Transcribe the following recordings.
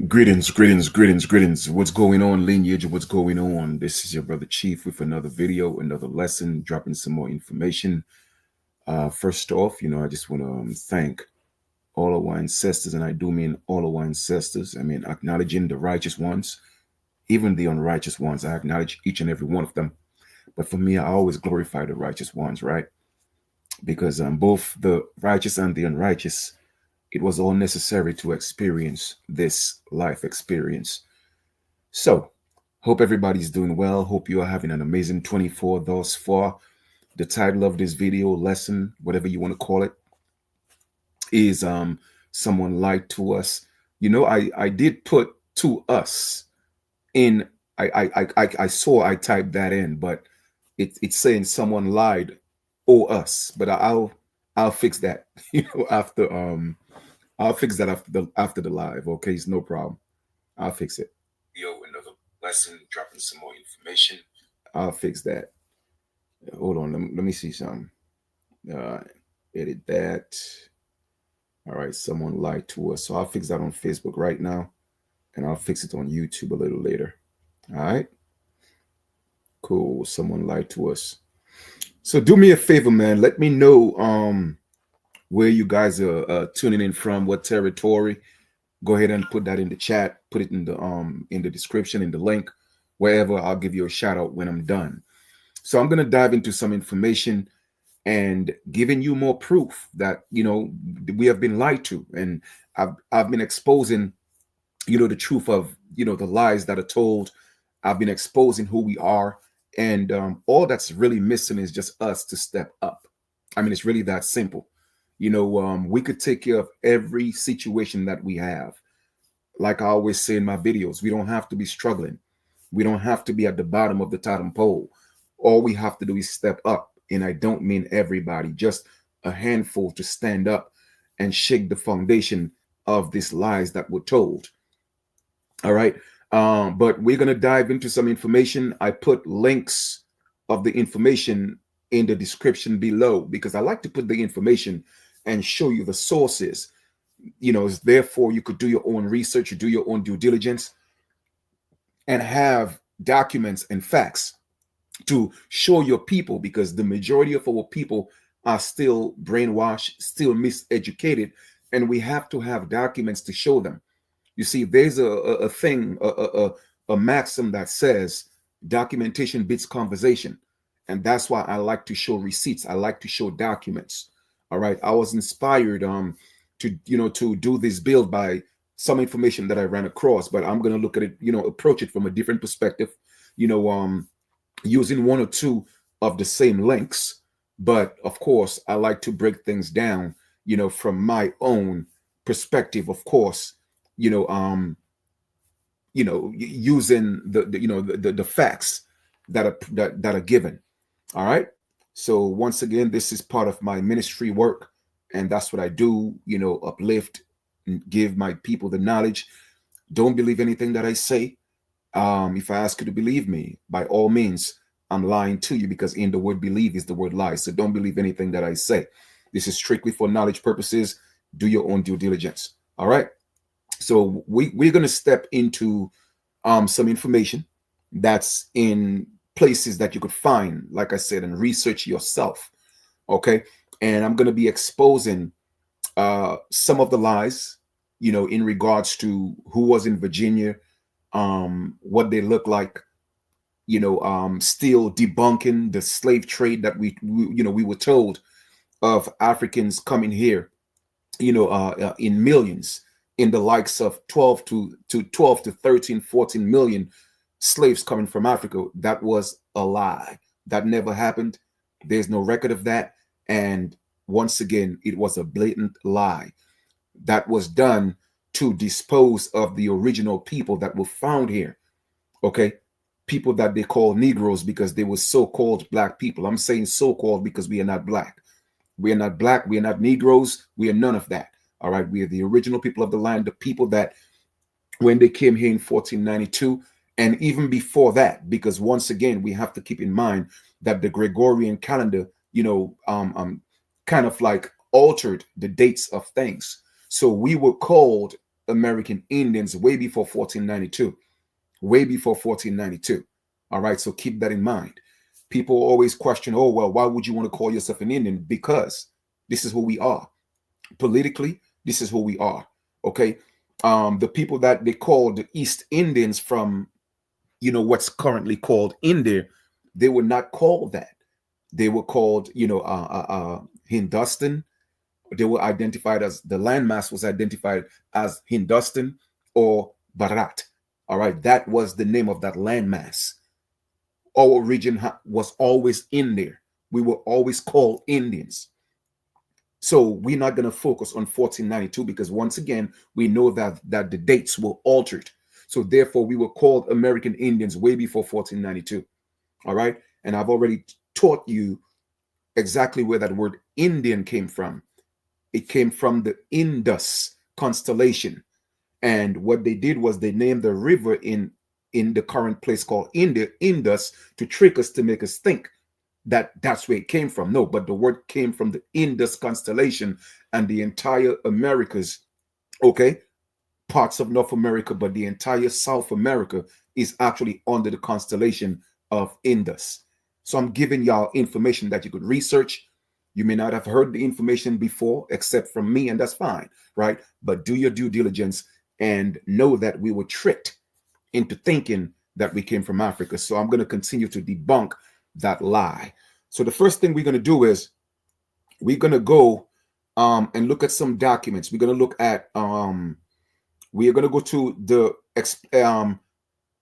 Greetings, greetings, greetings, greetings. What's going on, lineage? What's going on? This is your brother Chief with another video, another lesson, dropping some more information. First off, I just want to thank all of our ancestors, and I do mean all of our ancestors. I mean, acknowledging the righteous ones, even the unrighteous ones. I acknowledge each and every one of them. But for me, I always glorify the righteous ones, right? Because both the righteous and the unrighteous, it was all necessary to experience this life experience. So, hope everybody's doing well. Hope you are having an amazing 24 thus far. The title of this video, lesson, whatever you want to call it, is someone lied to us. I did put to us in. I saw I typed that in, but it's saying someone lied or us. But I'll fix that. After I'll fix that after the live. Okay, it's no problem. I'll fix it. Another lesson, dropping some more information. I'll fix that. Hold on, let me see something. Edit that. All right, someone lied to us. So I'll fix that on Facebook right now, and I'll fix it on YouTube a little later. All right. Cool. Someone lied to us. So do me a favor, man. Let me know where you guys are tuning in from, what territory. Go ahead and put that in the chat. Put it in the description, in the link, wherever. I'll give you a shout out when I'm done. So I'm gonna dive into some information and giving you more proof that we have been lied to, and I've been exposing the truth of the lies that are told. I've been exposing who we are, and all that's really missing is just us to step up. I mean, it's really that simple. We could take care of every situation that we have. Like I always say in my videos, we don't have to be struggling. We don't have to be at the bottom of the totem pole. All we have to do is step up. And I don't mean everybody, just a handful to stand up and shake the foundation of these lies that were told. All right. But we're going to dive into some information. I put links of the information in the description below because I like to put the information and show you the sources. Therefore you could do your own research, you do your own due diligence, and have documents and facts to show your people, because the majority of our people are still brainwashed, still miseducated, and we have to have documents to show them. You see, there's a thing, a maxim that says documentation beats conversation. And that's why I like to show receipts. I like to show documents. All right. I was inspired to do this build by some information that I ran across, but I'm going to look at it, approach it from a different perspective, using one or two of the same links. But of course, I like to break things down, from my own perspective, of course, using the facts that are given. All right. So once again, this is part of my ministry work, and that's what I do, uplift and give my people the knowledge. Don't believe anything that I say. If I ask you to believe me, by all means, I'm lying to you, because in the word believe is the word lie. So don't believe anything that I say. This is strictly for knowledge purposes. Do your own due diligence. All right. So we're going to step into some information that's in places that you could find, like I said, and research yourself. Okay. And I'm going to be exposing some of the lies, in regards to who was in Virginia, what they look like, still debunking the slave trade that we were told of Africans coming here, in millions, in the likes of 12 to 13, 14 million slaves coming from Africa. That was a lie. That never happened. There's no record of that. And once again, it was a blatant lie that was done to dispose of the original people that were found here. Okay. People that they call Negroes because they were so-called black people. I'm saying so-called because we are not black. We are not black. We are not Negroes. We are none of that. All right. We are the original people of the land, the people that when they came here in 1492, and even before that, because once again, we have to keep in mind that the Gregorian calendar, kind of like altered the dates of things. So we were called American Indians way before 1492, way before 1492. All right, so keep that in mind. People always question, oh, well, why would you want to call yourself an Indian? Because this is who we are. Politically, this is who we are. Okay. The people that they called the East Indians from, what's currently called India, they were not called that. They were called, Hindustan. They were identified as, the landmass was identified as Hindustan or Bharat. All right. That was the name of that landmass. Our region was always in there. We were always called Indians. So we're not going to focus on 1492 because once again, we know that the dates were altered. So therefore, we were called American Indians way before 1492. All right. And I've already taught you exactly where that word Indian came from. It came from the Indus constellation. And what they did was they named the river in the current place called India, Indus, to trick us, to make us think that that's where it came from. No, but the word came from the Indus constellation, and the entire Americas, okay, parts of North America, but the entire South America is actually under the constellation of Indus. So I'm giving y'all information that you could research. You may not have heard the information before, except from me, and that's fine, right? But do your due diligence and know that we were tricked into thinking that we came from Africa. So I'm going to continue to debunk that lie. So the first thing we're going to do is we're going to go and look at some documents. We're going to look at we are going to go to the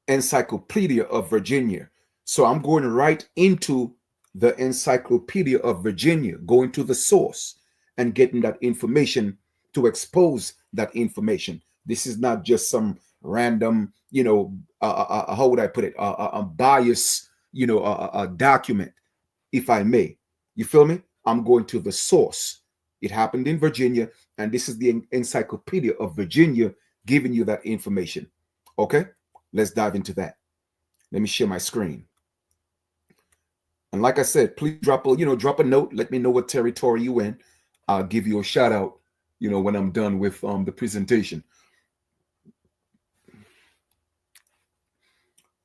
Encyclopedia of Virginia. So I'm going right into the Encyclopedia of Virginia, going to the source and getting that information to expose that information. This is not just some random, how would I put it, a bias, a document, if I may. You feel me? I'm going to the source. It happened in Virginia, and this is the Encyclopedia of Virginia giving you that information. Okay, let's dive into that. Let me share my screen. And like I said, please drop a note. Let me know what territory you in. I'll give you a shout out, when I'm done with the presentation.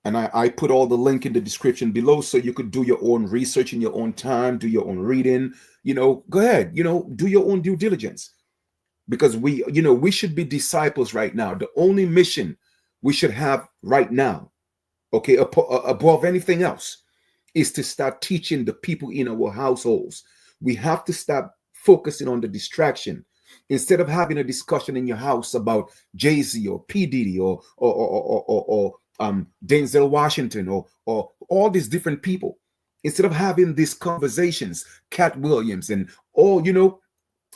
And I put all the link in the description below so you could do your own research in your own time, do your own reading, go ahead, do your own due diligence. Because we should be disciples right now. The only mission we should have right now, okay, above anything else, is to start teaching the people in our households. We have to stop focusing on the distraction. Instead of having a discussion in your house about Jay-Z or P. Diddy or Denzel Washington or all these different people, instead of having these conversations, Cat Williams and all,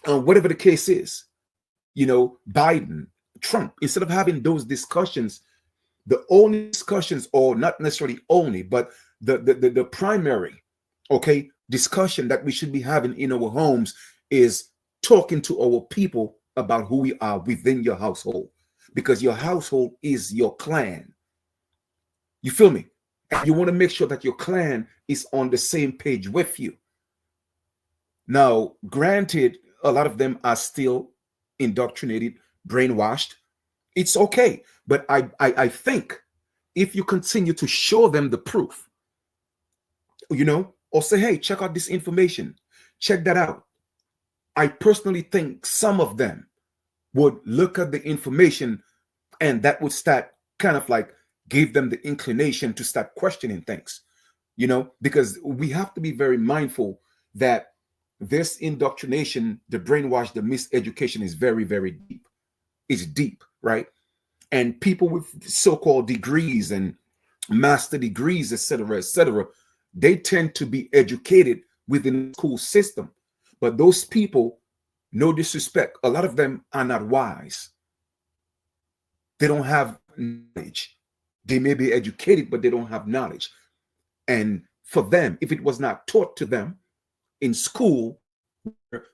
whatever the case is, Biden, Trump, instead of having those discussions, the only discussions, or not necessarily only, but the primary, okay, discussion that we should be having in our homes is talking to our people about who we are within your household, because your household is your clan. You feel me? And you want to make sure that your clan is on the same page with you. Now, granted, a lot of them are still indoctrinated, brainwashed. It's okay. But I think if you continue to show them the proof, or say, hey, check out this information, check that out. I personally think some of them would look at the information, and that would start kind of like give them the inclination to start questioning things, because we have to be very mindful that this indoctrination, the brainwash, the miseducation is very, very deep. It's deep, right? And people with so-called degrees and master degrees, etc., they tend to be educated within the school system. But those people, no disrespect, a lot of them are not wise. They don't have knowledge. They may be educated, but they don't have knowledge. And for them, if it was not taught to them in school,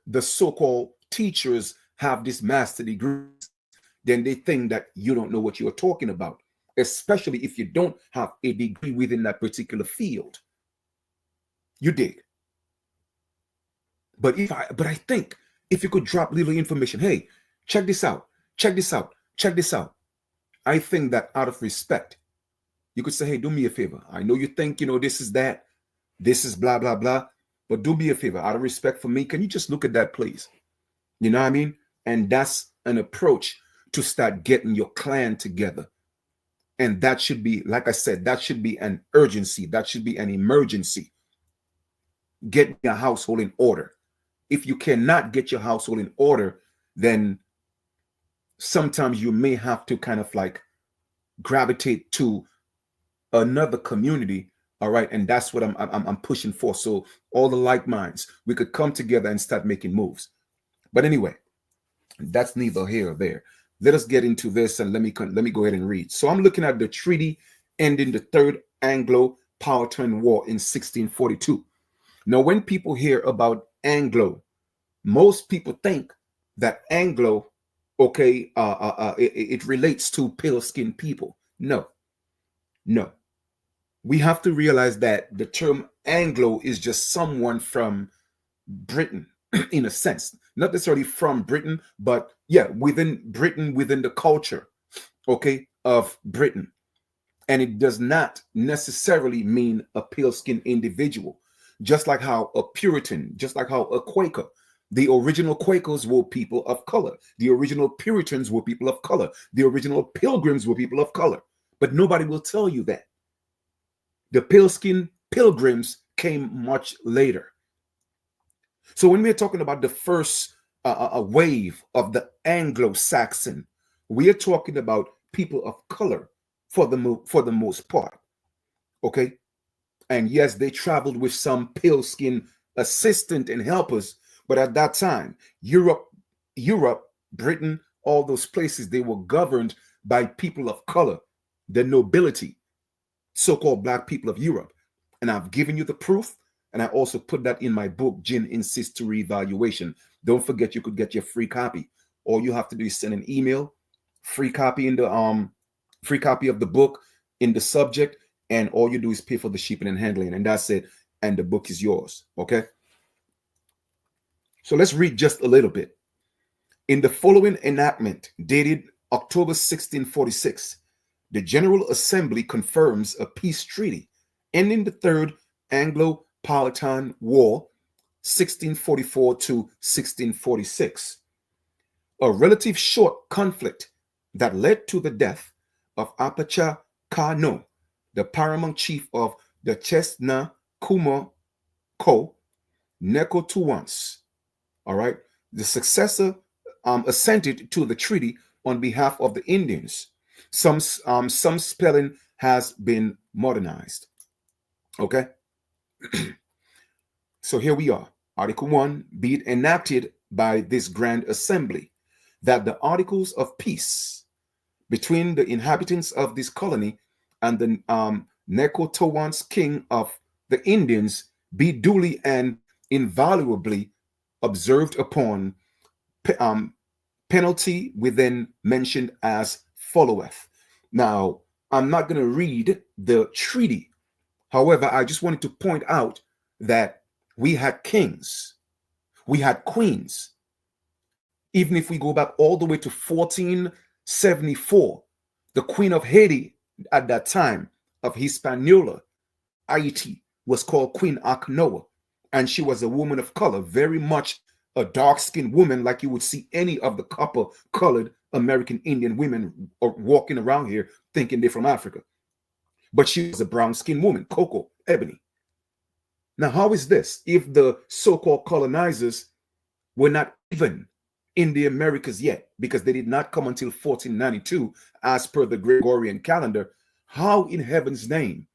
the so-called teachers have this master degrees, then they think that you don't know what you're talking about, especially if you don't have a degree within that particular field. You dig? But I think If you could drop little information, hey, check this out, check this out, check this out. I think that out of respect, you could say, hey, do me a favor. I know you think, this is that, this is blah, blah, blah, but do me a favor. Out of respect for me, can you just look at that, please? You know what I mean? And that's an approach to start getting your clan together. And that should be, like I said, that should be an urgency. That should be an emergency. Get your household in order. If you cannot get your household in order, then sometimes you may have to kind of like gravitate to another community. All right. And that's what I'm pushing for. So all the like minds, we could come together and start making moves. But anyway, that's neither here or there. Let us get into this and let me go ahead and read. So I'm looking at the treaty ending the Third Anglo-Powhatan War in 1642. Now, when people hear about Anglo, most people think that Anglo, okay, it relates to pale-skinned people. No. We have to realize that the term Anglo is just someone from Britain, in a sense, not necessarily from Britain, but yeah, within Britain, within the culture, okay, of Britain. And it does not necessarily mean a pale-skinned individual, just like how a Puritan, just like how a Quaker. The original Quakers were people of color. The original Puritans were people of color. The original Pilgrims were people of color. But nobody will tell you that. The pale-skinned Pilgrims came much later. So when we're talking about the first a wave of the Anglo-Saxon, we are talking about people of color for the most part. Okay. And yes, they traveled with some pale-skinned assistant and helpers, but at that time, Europe, Britain, all those places, they were governed by people of color, the nobility, so-called Black people of Europe. And I've given you the proof, and I also put that in my book, Gin Insists to Reevaluation. Don't forget, you could get your free copy. All you have to do is send an email, free copy of the book in the subject, and all you do is pay for the shipping and handling, and that's it. And the book is yours. Okay. So let's read just a little bit. In the following enactment, dated October 1646, the General Assembly confirms a peace treaty ending the Third Anglo-Powhatan War, 1644 to 1646. A relative short conflict that led to the death of Apacha Kano, the paramount chief of the Chesna Kuma Ko Neko-Tuwans. All right. The successor assented to the treaty on behalf of the Indians. Some spelling has been modernized. Okay. So here we are. Article 1, be it enacted by this Grand Assembly that the articles of peace between the inhabitants of this colony and the Neko-Tuwans king of the Indians be duly and invaluably observed upon, penalty within mentioned as followeth. Now, I'm not going to read the treaty. However, I just wanted to point out that we had kings, we had queens. Even if we go back all the way to 1474, the Queen of Haiti at that time, of Hispaniola, Haiti, was called Queen Aknoa, and she was a woman of color, very much a dark-skinned woman, like you would see any of the copper-colored American Indian women walking around here thinking they're from Africa. But she was a brown-skinned woman, cocoa, ebony. Now, how is this? If the so-called colonizers were not even in the Americas yet, because they did not come until 1492, as per the Gregorian calendar, how in heaven's name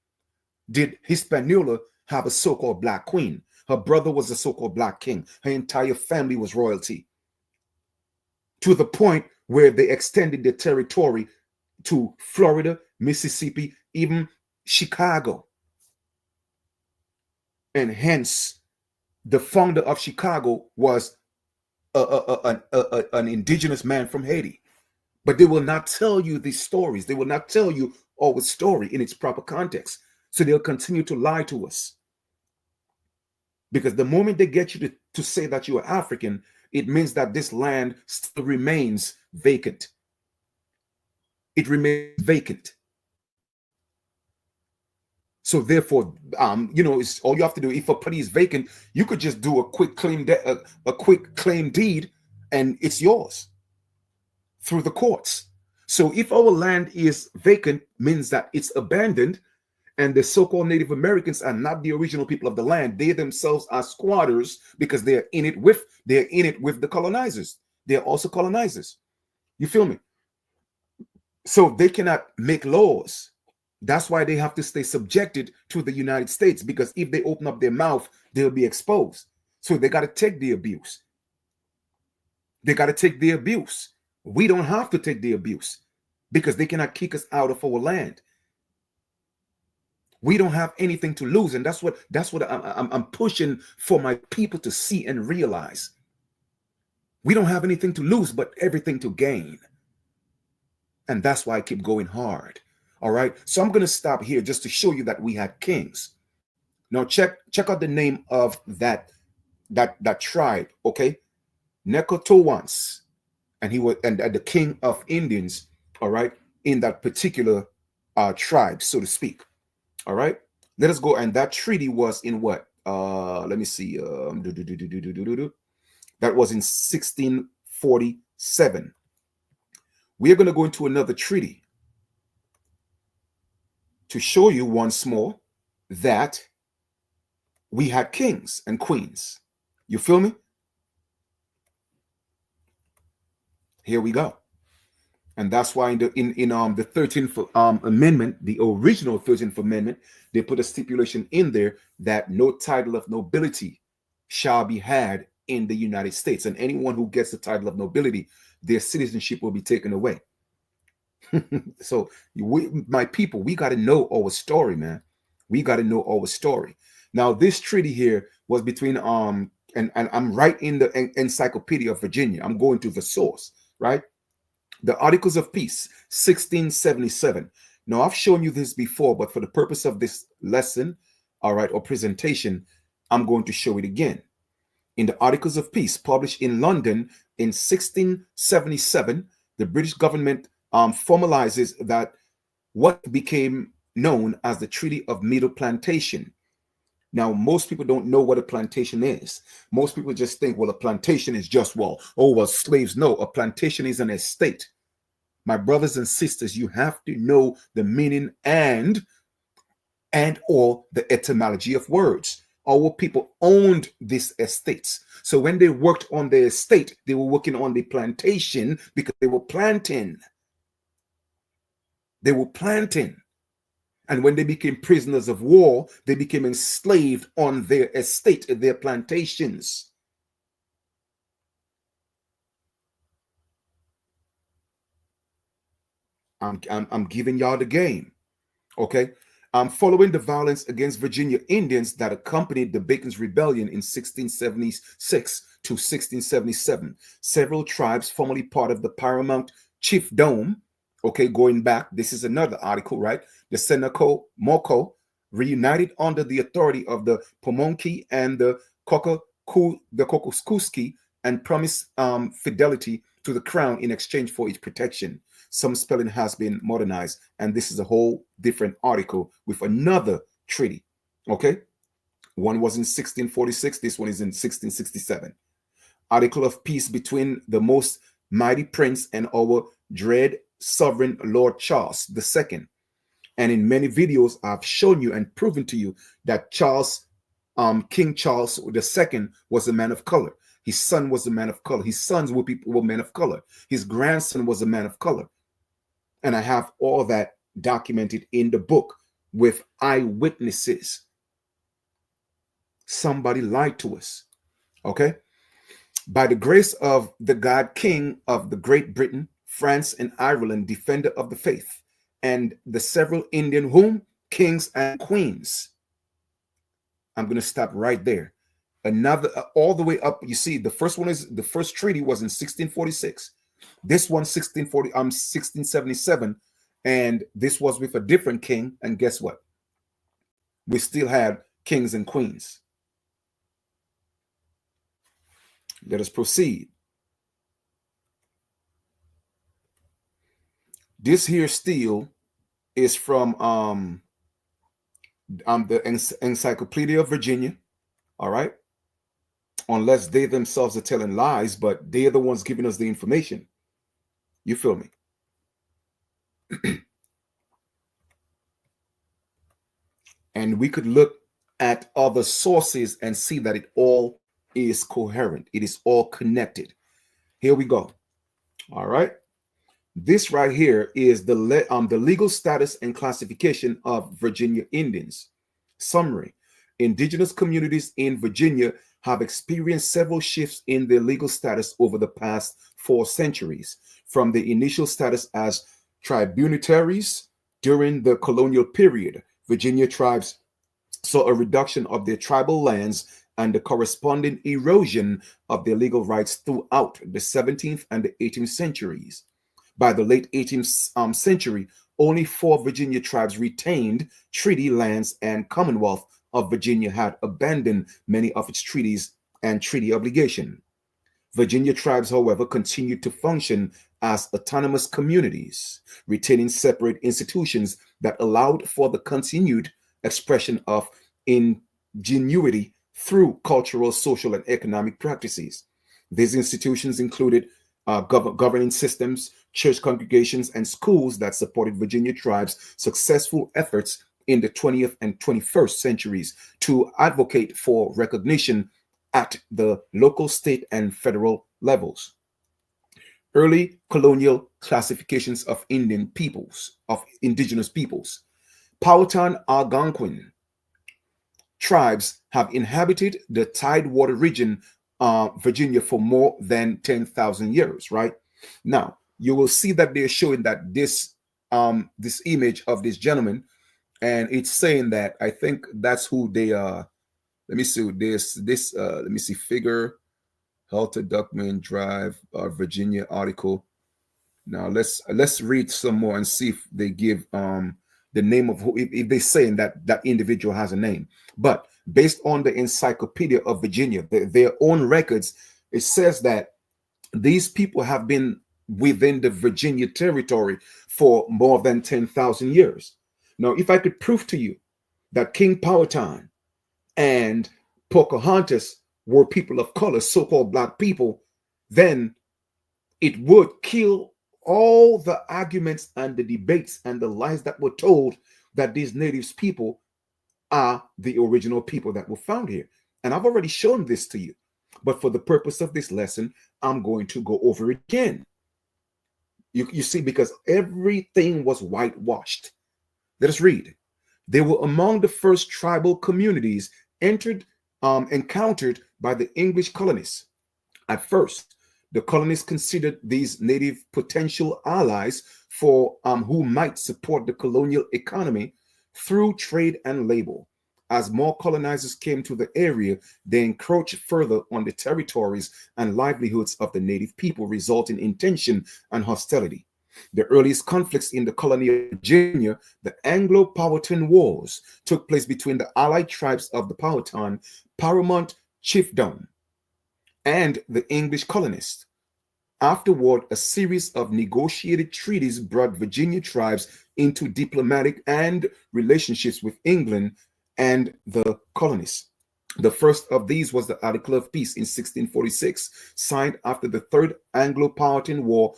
did Hispaniola have a so-called black queen? Her brother was a so-called black king. Her entire family was royalty, to the point where they extended their territory to Florida, Mississippi, even Chicago. And hence, the founder of Chicago was an indigenous man from Haiti. But they will not tell you these stories. They will not tell you all the story in its proper context. So they'll continue to lie to us. Because the moment they get you to say that you are African it means that this land still remains vacant. It remains vacant. So therefore, it's all you have to do. If a property is vacant, you could just do a quick claim deed, and it's yours through the courts. So if our land is vacant, means that it's abandoned, and the so-called Native Americans are not the original people of the land. They themselves are squatters because they're in it with the colonizers. They're also colonizers. You feel me? So they cannot make laws. That's why they have to stay subjected to the United States, because if they open up their mouth, they'll be exposed. So they got to take the abuse. They got to take the abuse. We don't have to take the abuse because they cannot kick us out of our land. We don't have anything to lose, and that's what I'm pushing for my people to see and realize. We don't have anything to lose, but everything to gain, and that's why I keep going hard. All right, so I'm going to stop here just to show you that we had kings. Now check out the name of that tribe. Okay, Nekotowans, and he was and the king of Indians. All right, in that particular tribe, so to speak. All right, let us go. And that treaty was in what? Let me see. That was in 1647. We are going to go into another treaty to show you once more that we had kings and queens. You feel me? Here we go. And that's why in the 13th Amendment, the original 13th Amendment, they put a stipulation in there that no title of nobility shall be had in the United States. And anyone who gets the title of nobility, their citizenship will be taken away. So my people, we got to know our story, man. We got to know our story. Now, this treaty here was between and I'm right in the Encyclopedia of Virginia. I'm going to the source, right? The Articles of Peace, 1677. Now, I've shown you this before, but for the purpose of this lesson, all right, or presentation, I'm going to show it again. In the Articles of Peace, published in London in 1677, the British government formalizes that what became known as the Treaty of Middle Plantation. Now, most people don't know what a plantation is. Most people just think, well, a plantation is just, slaves. No, a plantation is an estate. My brothers and sisters, you have to know the meaning and or the etymology of words. Our people owned these estates. So when they worked on the estate, they were working on the plantation because they were planting. They were planting. And when they became prisoners of war, they became enslaved on their estate, their plantations. I'm giving y'all the game, okay? Following the violence against Virginia Indians that accompanied the Bacon's Rebellion in 1676 to 1677, several tribes formerly part of the paramount chiefdom, okay, going back, this is another article, right? The Seneca Moko reunited under the authority of the Pamunkey and the Kokoskoski and promised fidelity to the crown in exchange for its protection. Some spelling has been modernized, and this is a whole different article with another treaty. Okay, one was in 1646, this one is in 1667. Article of peace between the most mighty prince and our dread sovereign Lord Charles II. And in many videos, I've shown you and proven to you that King Charles II was a man of color. His son was a man of color. His sons were men of color. His grandson was a man of color. And I have all that documented in the book with eyewitnesses. Somebody lied to us. Okay? By the grace of the God King of the Great Britain, France, and Ireland, defender of the faith, and the several Indian kings and queens. I'm going to stop right there. Another, all the way up, you see, the first treaty was in 1646. This one, 1677, and this was with a different king. And guess what? We still had kings and queens. Let us proceed. This here still is from the Encyclopedia of Virginia. All right. Unless they themselves are telling lies, but they are the ones giving us the information. You feel me? And we could look at other sources and see that it all is coherent. It is all connected. Here we go. All right. This right here is the legal status and classification of Virginia Indians. Summary: indigenous communities in Virginia have experienced several shifts in their legal status over the past 4 centuries, from the initial status as tributaries during the colonial period. Virginia tribes saw a reduction of their tribal lands and the corresponding erosion of their legal rights throughout the 17th and the 18th centuries. By the late 18th century, only 4 Virginia tribes retained treaty lands, and Commonwealth of Virginia had abandoned many of its treaties and treaty obligation. Virginia tribes, however, continued to function as autonomous communities, retaining separate institutions that allowed for the continued expression of ingenuity through cultural, social, and economic practices. These institutions included governing systems, church congregations, and schools that supported Virginia tribes' successful efforts in the 20th and 21st centuries to advocate for recognition at the local, state, and federal levels. Early colonial classifications of Indian peoples, of indigenous peoples. Powhatan Algonquin tribes have inhabited the Tidewater region, Virginia, for more than 10,000 years, right? Now, you will see that they're showing that this image of this gentleman, and it's saying that I think that's who they are. Let me see let me see, figure Halter Duckman Drive, Virginia article. Now let's read some more and see if they give the name of who, if they're saying that that individual has a name. But based on the Encyclopedia of Virginia, their own records, it says that these people have been within the Virginia territory for more than 10,000 years. Now, if I could prove to you that King Powhatan and Pocahontas were people of color, so-called black people, then it would kill all the arguments and the debates and the lies that were told that these natives people are the original people that were found here. And I've already shown this to you. But for the purpose of this lesson, I'm going to go over it again. You see, because everything was whitewashed. Let us read. They were among the first tribal communities encountered by the English colonists. At first, the colonists considered these native potential allies for who might support the colonial economy through trade and labor. As more colonizers came to the area, they encroached further on the territories and livelihoods of the native people, resulting in tension and hostility. The earliest conflicts in the colony of Virginia, the Anglo-Powhatan Wars, took place between the allied tribes of the Powhatan, Paramount Chiefdom, and the English colonists. Afterward, a series of negotiated treaties brought Virginia tribes into diplomatic and relationships with England and the colonists. The first of these was the Article of Peace in 1646, signed after the Third Anglo-Powhatan War.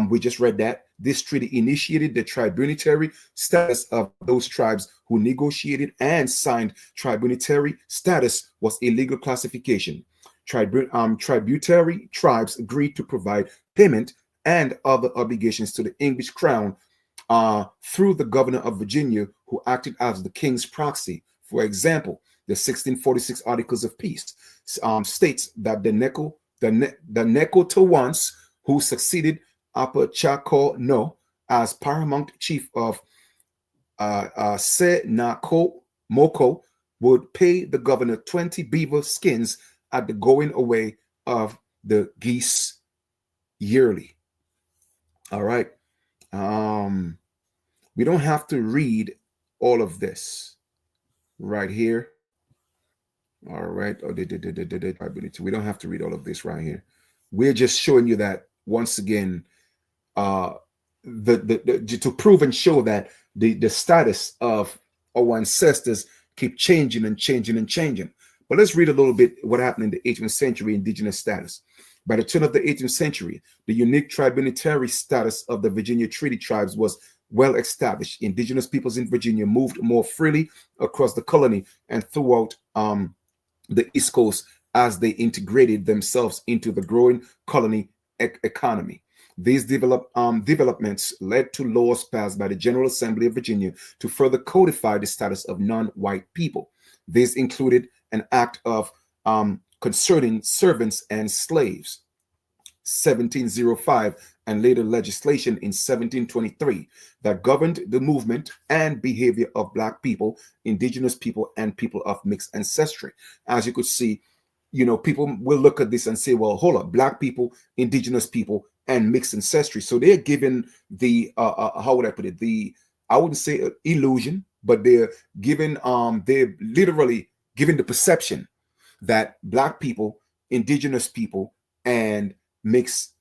We just read that. This treaty initiated the tributary status of those tribes who negotiated and signed. Tributary status was a legal classification. Tributary tribes agreed to provide payment and other obligations to the English crown through the governor of Virginia, who acted as the king's proxy. For example, the 1646 Articles of Peace states that the Necotawans, who succeeded Apachako No as paramount chief of Moko, would pay the governor 20 beaver skins at the going away of the geese yearly. All right. We don't have to read all of this right here. All right. Oh, tribunity. We don't have to read all of this right here. We're just showing you that once again, uh, to prove and show that the status of our ancestors keep changing and changing and changing. But let's read a little bit what happened in the 18th century indigenous status. By the turn of the 18th century, the unique tribunitary status of the Virginia Treaty tribes was well established. Indigenous peoples in Virginia moved more freely across the colony and throughout the East Coast as they integrated themselves into the growing colony economy. These developments led to laws passed by the General Assembly of Virginia to further codify the status of non-white people. These included an act of concerning servants and slaves, 1705, and later legislation in 1723 that governed the movement and behavior of Black people, indigenous people, and people of mixed ancestry. As you could see, people will look at this and say, well, hold up, Black people, indigenous people, and mixed ancestry. So they're given the, how would I put it? I wouldn't say illusion, but they're literally given the perception that Black people, indigenous people, and mixed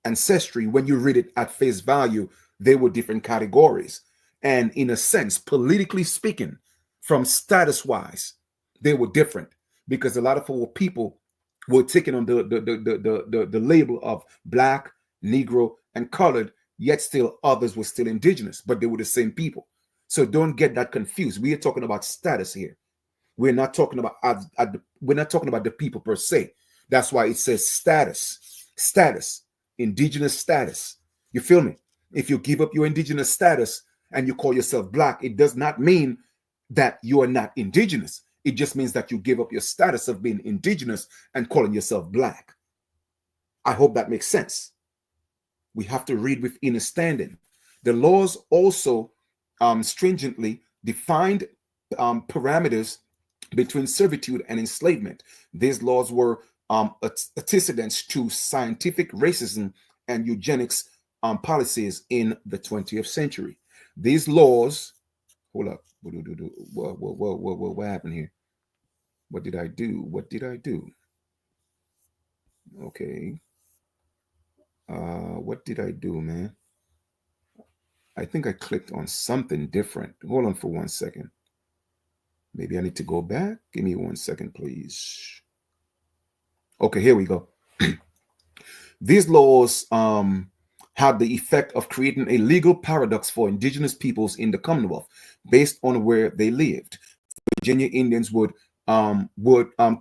ancestry, when you read it at face value, they were different categories. And in a sense, politically speaking, from status wise, they were different because a lot of our people were taking on the label of Black, Negro, and colored, yet still others were still indigenous, but they were the same people. So don't get that confused. We are talking about status here. We're not talking about we're not talking about the people per se. That's why it says status, indigenous status. You feel me? If you give up your indigenous status and you call yourself Black, it does not mean that you are not indigenous. It just means that you give up your status of being indigenous and calling yourself Black. I hope that makes sense. We have to read with understanding. The laws also stringently defined parameters between servitude and enslavement. These laws were antecedents to scientific racism and eugenics policies in the 20th century. These laws, hold up, what happened here? What did I do? Okay. What did I do, man? I think I clicked on something different. Hold on for 1 second. Maybe I need to go back. Give me 1 second, please. Okay, here we go. These laws had the effect of creating a legal paradox for indigenous peoples in the Commonwealth based on where they lived. Virginia Indians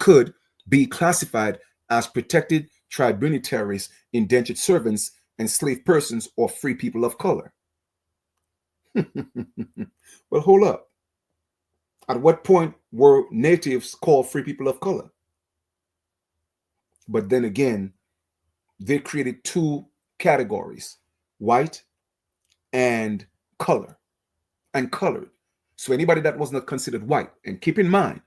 could be classified as protected tribunitaries, indentured servants, enslaved persons, or free people of color. Well, hold up. At what point were natives called free people of color? But then again, they created two categories, white and color and colored. So anybody that was not considered white, and keep in mind,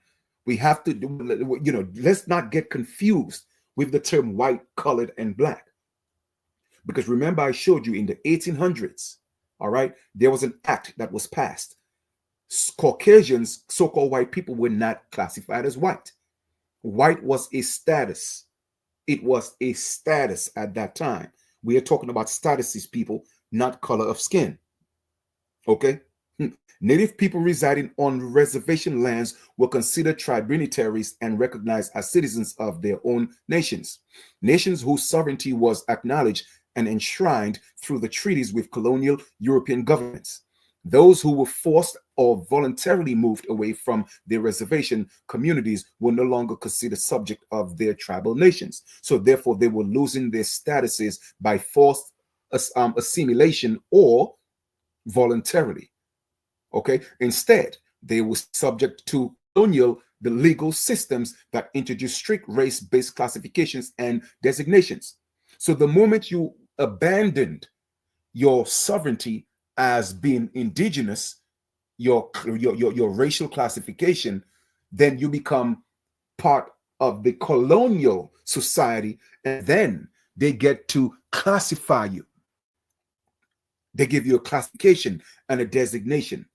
we have to, let's not get confused with the term white, colored, and Black. Because remember, I showed you in the 1800s, all right, there was an act that was passed. Caucasians, so-called white people, were not classified as white. White was a status. It was a status at that time. We are talking about statuses, people, not color of skin. Okay? Native people residing on reservation lands were considered tribunitaries and recognized as citizens of their own nations. Nations whose sovereignty was acknowledged and enshrined through the treaties with colonial European governments. Those who were forced or voluntarily moved away from their reservation communities were no longer considered subject of their tribal nations. So therefore, they were losing their statuses by forced assimilation or voluntarily. Okay. Instead, they were subject to the legal systems that introduced strict race-based classifications and designations. So the moment you abandoned your sovereignty as being indigenous, your racial classification, then you become part of the colonial society, and then they get to classify you. They give you a classification and a designation.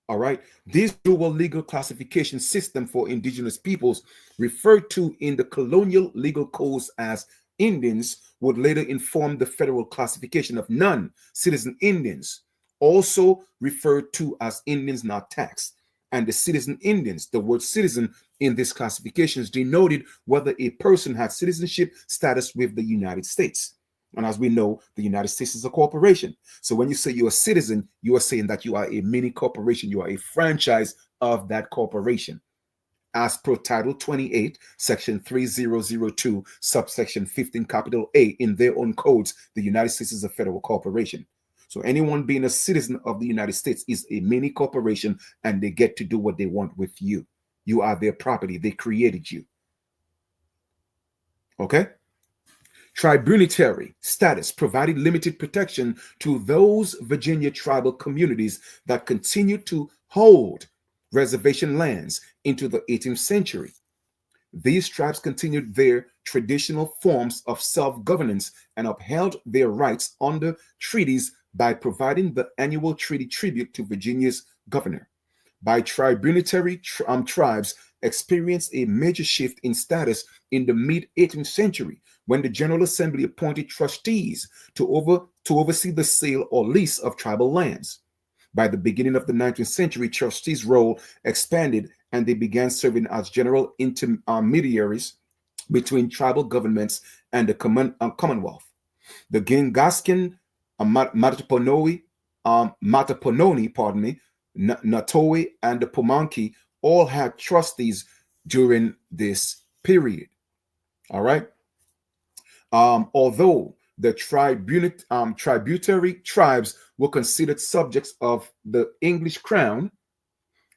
All right. This dual legal classification system for indigenous peoples, referred to in the colonial legal codes as Indians, would later inform the federal classification of non-citizen Indians, also referred to as Indians not taxed. And the citizen Indians, the word citizen in these classifications denoted whether a person had citizenship status with the United States. And as we know, the United States is a corporation. So when you say you're a citizen, you are saying that you are a mini corporation. You are a franchise of that corporation. As per Title 28, Section 3002, subsection 15, capital A, in their own codes, the United States is a federal corporation. So anyone being a citizen of the United States is a mini corporation, and they get to do what they want with you. You are their property. They created you. Okay? Tribunitary status provided limited protection to those Virginia tribal communities that continued to hold reservation lands into the 18th century. These tribes continued their traditional forms of self-governance and upheld their rights under treaties by providing the annual treaty tribute to Virginia's governor. By tribunitary tribes experienced a major shift in status in the mid-18th century when the General Assembly appointed trustees to oversee the sale or lease of tribal lands. By the beginning of the 19th century, trustees' role expanded and they began serving as general intermediaries between tribal governments and the Commonwealth. The Gingaskin, Matapononi, Natoe, and the Pamunkey all had trustees during this period. All right. Although the tributary tribes were considered subjects of the English crown,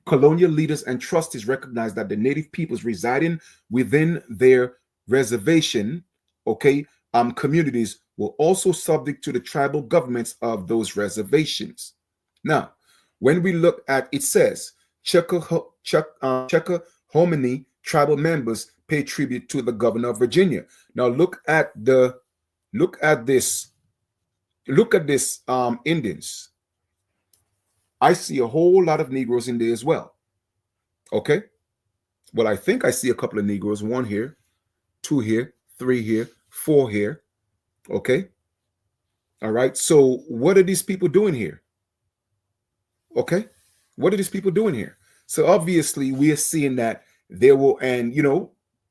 colonial leaders and trustees recognized that the native peoples residing within their reservation, communities were also subject to the tribal governments of those reservations. Now, when we look at it, says Checka Hominy tribal members pay tribute to the governor of Virginia. Now look at this Indians. I see a whole lot of Negroes in there as well. Okay. Well, I think I see a couple of Negroes. One here, two here, three here, four here. Okay. All right. So what are these people doing here? Okay. What are these people doing here? So obviously we are seeing that there were,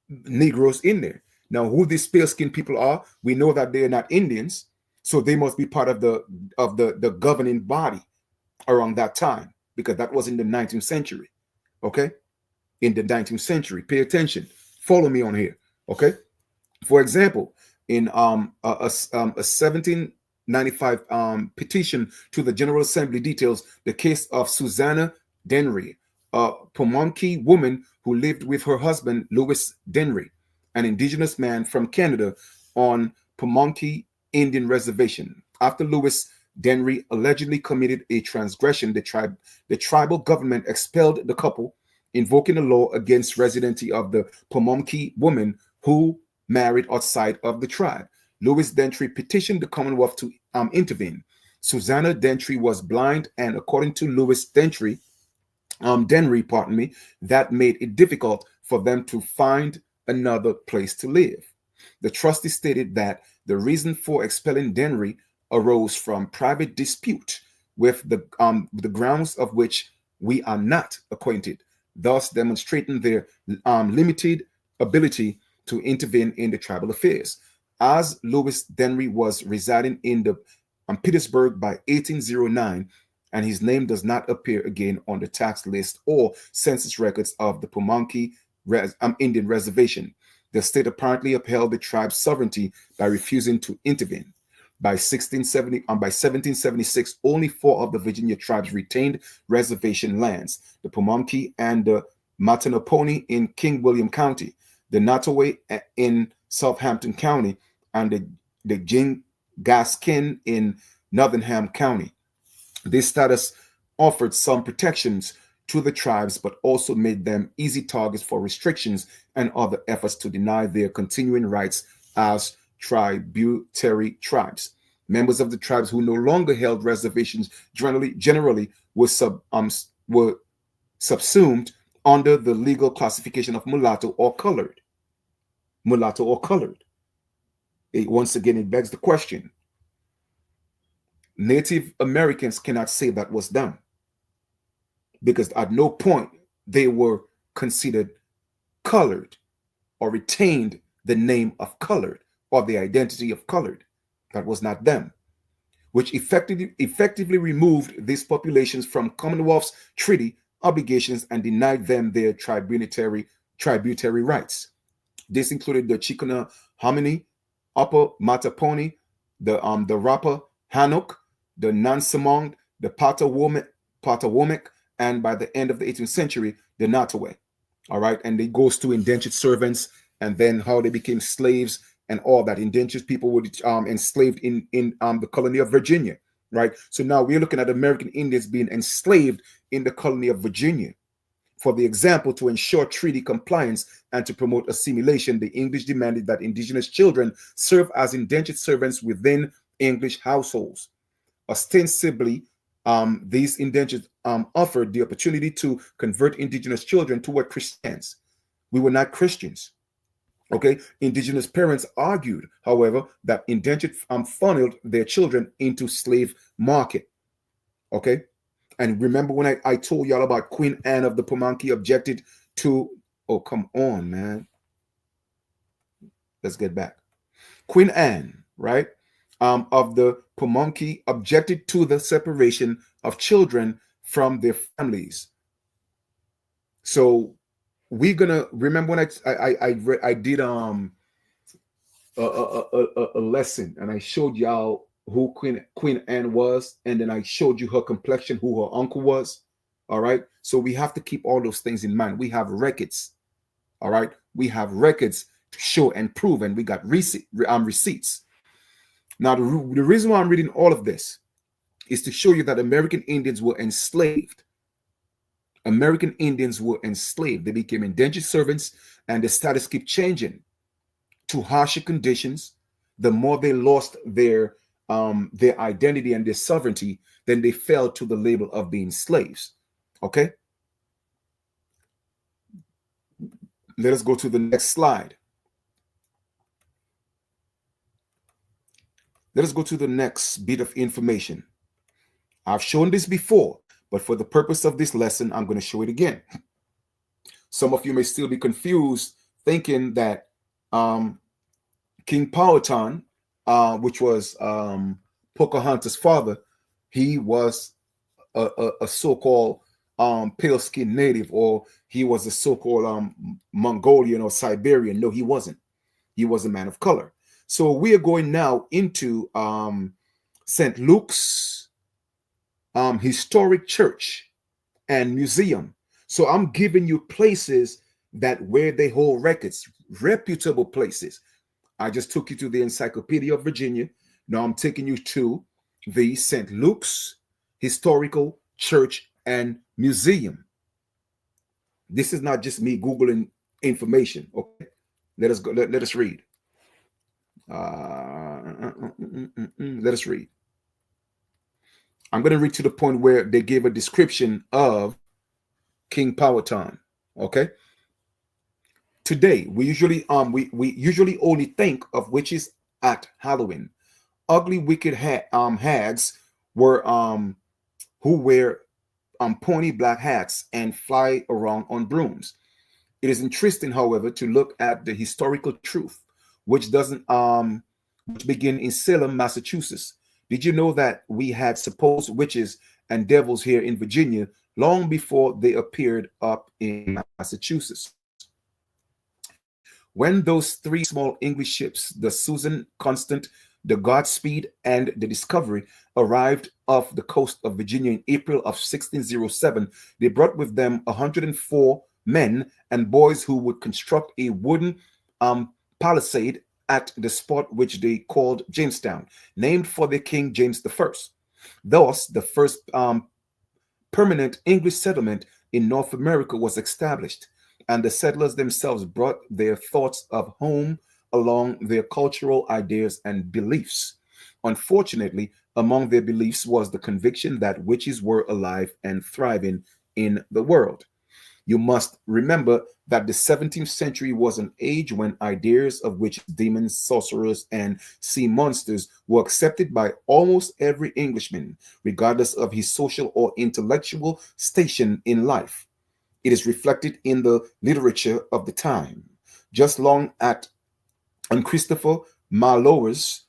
Negroes in there. Now, who these pale skinned people are, we know that they're not Indians, so they must be part of the governing body around that time, because that was in the 19th century. Okay, in the 19th century. Pay attention. Follow me on here. Okay. For example, in a 1795 petition to the General Assembly details the case of Susanna Denry, a Pamunkey woman who lived with her husband, Louis Denry, an indigenous man from Canada on Pamunkey Indian Reservation. After Louis Denry allegedly committed a transgression, the tribal government expelled the couple, invoking a law against residency of the Pamunkey woman who married outside of the tribe. Louis Denry petitioned the Commonwealth to intervene. Susanna Denry was blind, and according to Louis Denry, that made it difficult for them to find another place to live. The trustee stated that the reason for expelling Denry arose from private dispute with the grounds of which we are not acquainted, thus demonstrating their limited ability to intervene in the tribal affairs. As Louis Denry was residing in the Petersburg by 1809, and his name does not appear again on the tax list or census records of the Pamunkey Indian Reservation. The state apparently upheld the tribe's sovereignty by refusing to intervene. By 1776, only 4 of the Virginia tribes retained reservation lands: the Pamunkey and the Mattapony in King William County, the Nottoway in Southampton County, and the Gingaskin in Nottingham County. This status offered some protections to the tribes, but also made them easy targets for restrictions and other efforts to deny their continuing rights as tributary tribes. Members of the tribes who no longer held reservations generally were were subsumed under the legal classification of mulatto or colored. Mulatto or colored. Once again, it begs the question. Native Americans cannot say that was done because at no point they were considered colored or retained the name of colored or the identity of colored. That was not them, which effectively removed these populations from Commonwealth's treaty obligations and denied them their tributary rights. This included the Chicana Hominy, Upper Mataponi, the Rapa Hannock, the Nansemond, the Patawomek, and by the end of the 18th century, the Nottoway. All right, and it goes to indentured servants and then how they became slaves and all that. Indentured people were enslaved in the colony of Virginia, right? So now we're looking at American Indians being enslaved in the colony of Virginia. For the example, to ensure treaty compliance and to promote assimilation, the English demanded that indigenous children serve as indentured servants within English households. Ostensibly, these indentures offered the opportunity to convert indigenous children toward Christians. We were not Christians. Okay, indigenous parents argued, however, that indentured funneled their children into slave market. Okay, and remember when I told y'all about Queen Anne of the Pamunkey objected to, oh, come on, man. Let's get back. Queen Anne, right, of the Pamunkey objected to the separation of children from their families. So we're gonna remember when I did a lesson and I showed y'all who Queen Anne was, and then I showed you her complexion, who her uncle was. All right, so we have to keep all those things in mind. We have records. All right, we have records to show and prove, and we got receipts. Now, the reason why I'm reading all of this is to show you that American Indians were enslaved. American Indians were enslaved. They became indentured servants, and the status kept changing to harsher conditions. The more they lost their identity and their sovereignty, then they fell to the label of being slaves. Okay? Let us go to the next slide. Let us go to the next bit of information. I've shown this before, but for the purpose of this lesson, I'm going to show it again. Some of you may still be confused, thinking that King Powhatan, which was Pocahontas' father, he was a so-called pale-skinned native, or he was a so-called Mongolian or Siberian. No, he wasn't. He was a man of color. So we are going now into St. Luke's historic church and museum. So I'm giving you places that where they hold records, reputable places. I just took you to the Encyclopedia of Virginia. Now I'm taking you to the St. Luke's Historical Church and Museum. This is not just me Googling information. Okay, let us go. Let us read. Let us read. I'm going to read to the point where they gave a description of King Powhatan. Okay. Today, we usually only think of witches at Halloween. Ugly, wicked hags were who wear pointy black hats and fly around on brooms. It is interesting, however, to look at the historical truth, which begin in Salem, Massachusetts. Did you know that we had supposed witches and devils here in Virginia long before they appeared up in Massachusetts? When those three small English ships, the Susan Constant, the Godspeed, and the Discovery, arrived off the coast of Virginia in April of 1607, they brought with them 104 men and boys who would construct a wooden palisade at the spot which they called Jamestown, named for the King James I. Thus, the first permanent English settlement in North America was established, and the settlers themselves brought their thoughts of home along their cultural ideas and beliefs. Unfortunately, among their beliefs was the conviction that witches were alive and thriving in the world. You must remember that the 17th century was an age when ideas of witches, demons, sorcerers, and sea monsters were accepted by almost every Englishman, regardless of his social or intellectual station in life. It is reflected in the literature of the time. Just long at and Christopher Marlowe's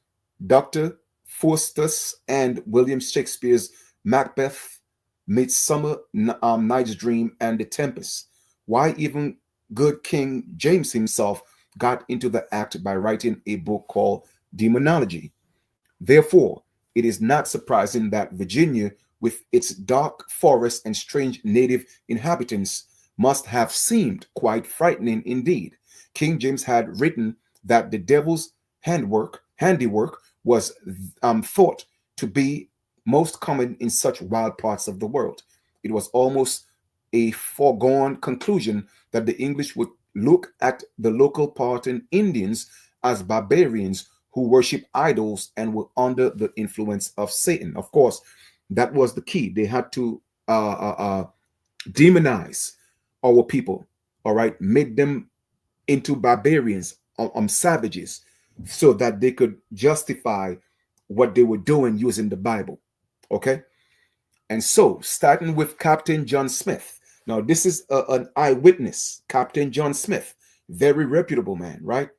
Dr. Faustus and William Shakespeare's Macbeth, Midsummer Night's Dream, and The Tempest. Why even good King James himself got into the act by writing a book called Demonology. Therefore, it is not surprising that Virginia, with its dark forests and strange native inhabitants, must have seemed quite frightening indeed. King James had written that the devil's handiwork was thought to be most common in such wild parts of the world. It was almost a foregone conclusion that the English would look at the local Powhatan Indians as barbarians who worship idols and were under the influence of Satan. Of course, that was the key. They had to demonize our people, all right, make them into barbarians, savages, so that they could justify what they were doing using the Bible. Okay. And so, starting with Captain John Smith. Now, this is an eyewitness, Captain John Smith, very reputable man, right?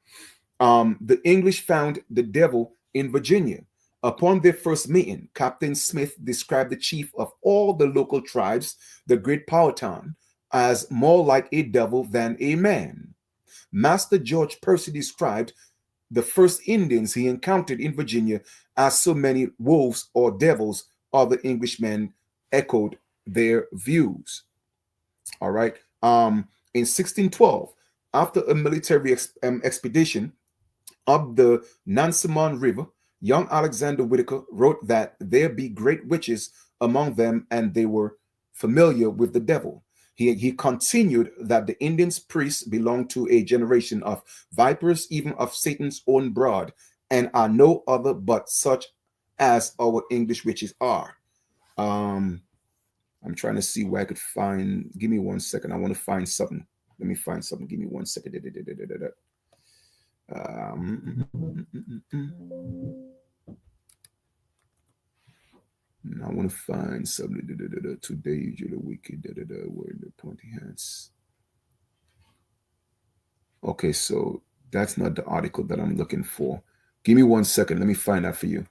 The English found the devil in Virginia. Upon their first meeting, Captain Smith described the chief of all the local tribes, the Great Powhatan, as more like a devil than a man. Master George Percy described the first Indians he encountered in Virginia as so many wolves or devils. Other Englishmen echoed their views. All right. In 1612, after a military expedition up the Nansemond River, young Alexander Whitaker wrote that there be great witches among them, and they were familiar with the devil. He continued that the Indians priests belong to a generation of vipers, even of Satan's own brood, and are no other but such as our English witches are. I'm trying to see where I could find. Give me 1 second. I want to find something. Let me find something. Give me 1 second. I want to find something. Today, you're the wicked. Where the pointy hats. Okay, so that's not the article that I'm looking for. Give me 1 second. Let me find that for you.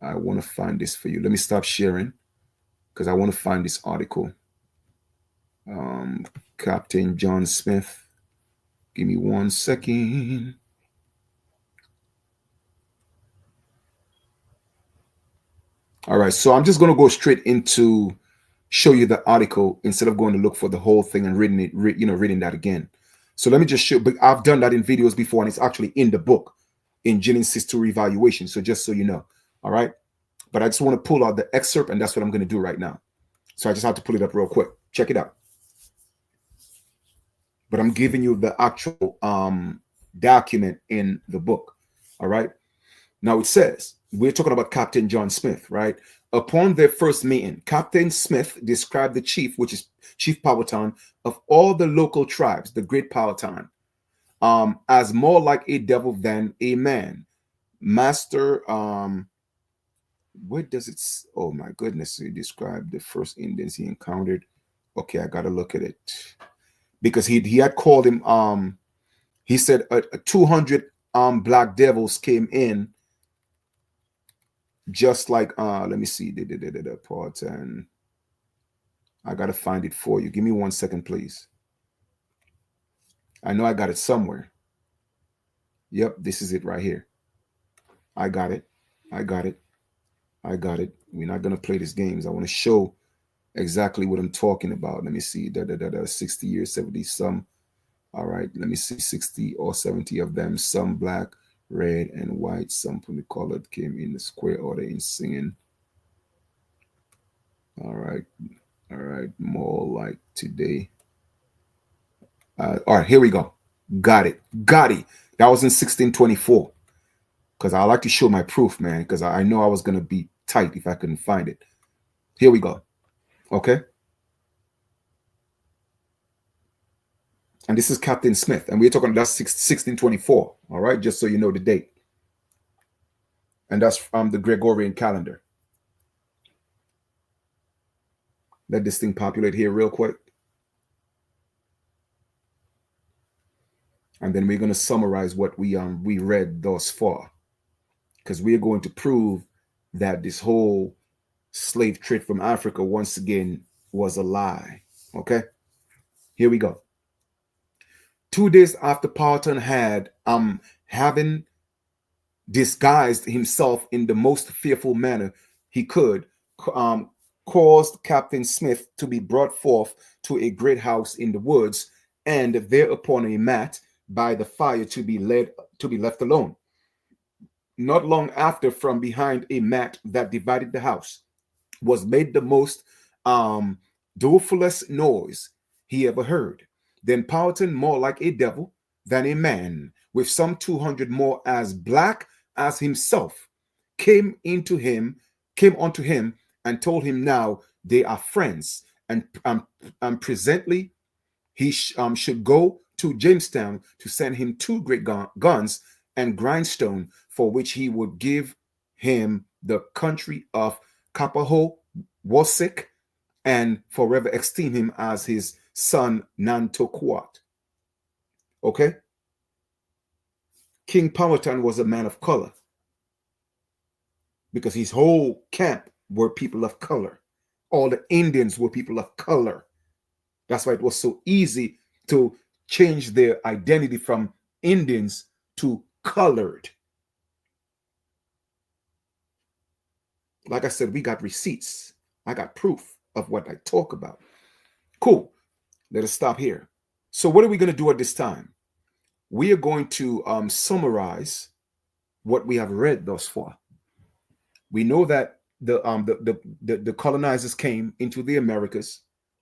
I want to find this for you. Let me stop sharing because I want to find this article. Captain John Smith. Give me 1 second. All right, so I'm just going to go straight into show you the article instead of going to look for the whole thing and reading that again. So let me just show. But I've done that in videos before, and it's actually in the book, in Genesis 2 Evaluation. So just so you know, all right. But I just want to pull out the excerpt, and that's what I'm going to do right now. So I just have to pull it up real quick. Check it out. But I'm giving you the actual document in the book. All right. Now it says, we're talking about Captain John Smith, right? Upon their first meeting, Captain Smith described the chief, which is Chief Powhatan, of all the local tribes, the Great Powhatan, as more like a devil than a man. Master, where does it? Oh my goodness! He described the first Indians he encountered. Okay, I gotta look at it because he had called him. He said 200 black devils came in. Just like let me see the part, and I gotta find it for you. Give me 1 second, please. I know I got it somewhere. Yep, this is it right here. I got it. I got it. I got it. We're not gonna play these games. I want to show exactly what I'm talking about. Let me see. 60 years, 70 some. All right. Let me see. 60 or 70 of them. Some black, red, and white. Some colored came in the square order in singing. All right. All right. More like today. All right. Here we go. Got it. Got it. That was in 1624. Because I like to show my proof, man. Because I know I was going to be tight if I couldn't find it. Here we go. Okay. And this is Captain Smith. And we're talking, that's 1624. All right, just so you know the date. And that's from the Gregorian calendar. Let this thing populate here real quick. And then we're going to summarize what we read thus far. Because we are going to prove that this whole slave trade from Africa, once again, was a lie. Okay? Here we go. 2 days after Powhatan had having disguised himself in the most fearful manner he could, caused Captain Smith to be brought forth to a great house in the woods, and there upon a mat by the fire to be left alone. Not long after, from behind a mat that divided the house, was made the most dolefulest noise he ever heard. Then Powhatan, more like a devil than a man, with some 200 more as black as himself, came unto him, and told him now they are friends, and presently he should go to Jamestown to send him 2 great guns and grindstone, for which he would give him the country of Kapahowosik, and forever esteem him as his son Nantoquat. Okay? King Powhatan was a man of color, because his whole camp were people of color. All the Indians were people of color. That's why it was so easy to change their identity from Indians to colored. Like I said, we got receipts. I got proof of what I talk about. Cool. Let us stop here. So what are we going to do at this time? We are going to summarize what we have read thus far. We know that the colonizers came into the Americas.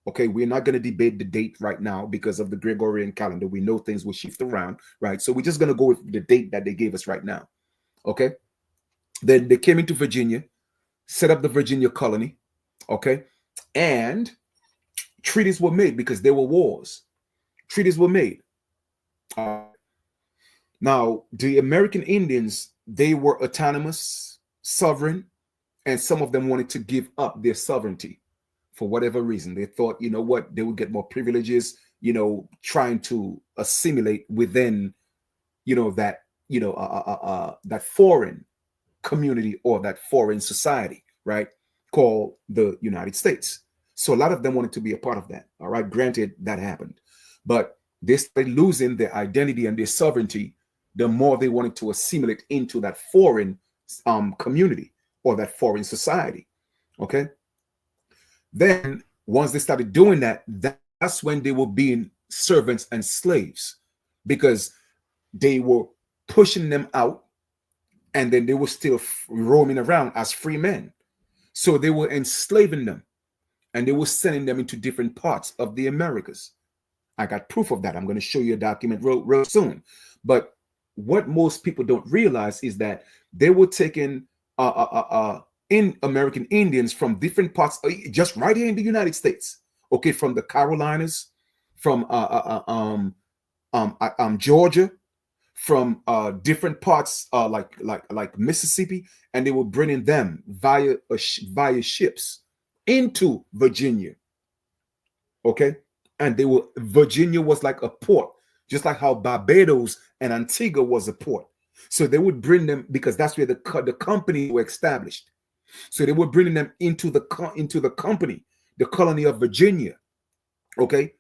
Okay, we're not going to debate the date right now because of the Gregorian calendar. We know things will shift around, right? So we're just going to go with the date that they gave us right now. Okay. Then they came into Virginia, set up the Virginia colony. Okay. And treaties were made because there were wars. Treaties were made. Now, the American Indians, they were autonomous, sovereign, and some of them wanted to give up their sovereignty for whatever reason. They thought, you know what, they would get more privileges, trying to assimilate within, that, that foreign community or that foreign society, right, called the United States. So a lot of them wanted to be a part of that. All right, granted, that happened. But they started losing their identity and their sovereignty the more they wanted to assimilate into that foreign community or that foreign society. Okay. Then once they started doing that, that's when they were being servants and slaves, because they were pushing them out and then they were still roaming around as free men. So they were enslaving them and they were sending them into different parts of the Americas. I got proof of that. I'm going to show you a document real soon. But what most people don't realize is that they were taking in American Indians from different parts, just right here in the United States. Okay, from the Carolinas, from Georgia, from different parts like Mississippi, and they were bringing them via ships into Virginia. Okay, and Virginia was like a port, just like how Barbados and Antigua was a port. So they would bring them because that's where the company were established. So they were bringing them into the company, the colony of Virginia. Okay,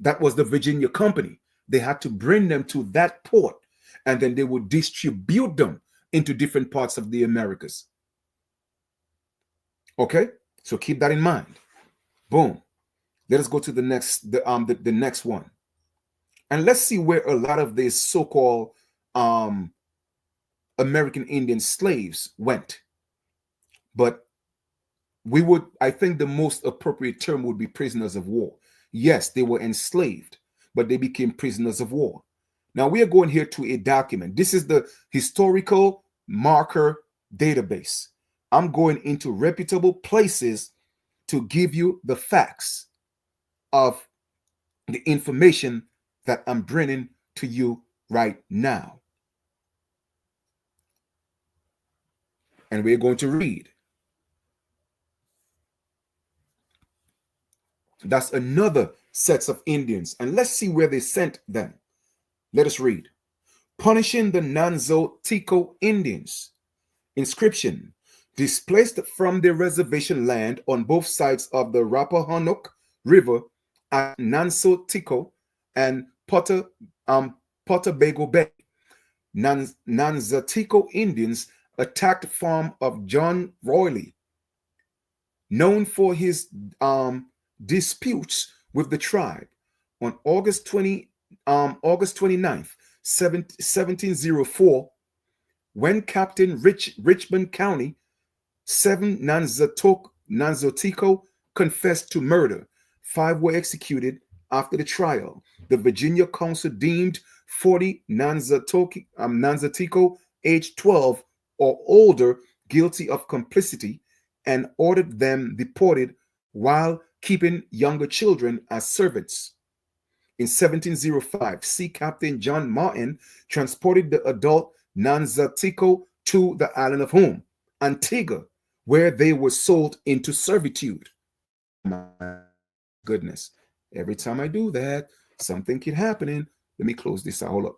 that was the Virginia company. They had to bring them to that port, and then they would distribute them into different parts of the Americas. Okay, so keep that in mind. Boom. Let us go to the next one, and let's see where a lot of these so-called American Indian slaves went. But I think the most appropriate term would be prisoners of war. Yes, they were enslaved, but they became prisoners of war. Now we are going here to a document. This is the historical marker database. I'm going into reputable places to give you the facts of the information that I'm bringing to you right now. And we're going to read. That's another sets of Indians. And let's see where they sent them. Let us read. Punishing the Nanzo Tico Indians. Inscription. Displaced from their reservation land on both sides of the Rappahannock River at Nanso Tico and Portabago Bay. Nanzatico Indians attacked farm of John Royley, known for his disputes with the tribe. On August 29th, 1704, when Captain Richmond County, 7 Nanzotico confessed to murder. 5 were executed after the trial. The Virginia Council deemed 40 Nanzatico, aged 12 or older, guilty of complicity and ordered them deported while keeping younger children as servants. In 1705, Sea Captain John Martin transported the adult Nanzatico to the island of home, Antigua, where they were sold into servitude. My goodness. Every time I do that, something keep happening. Let me close this out. Hold up.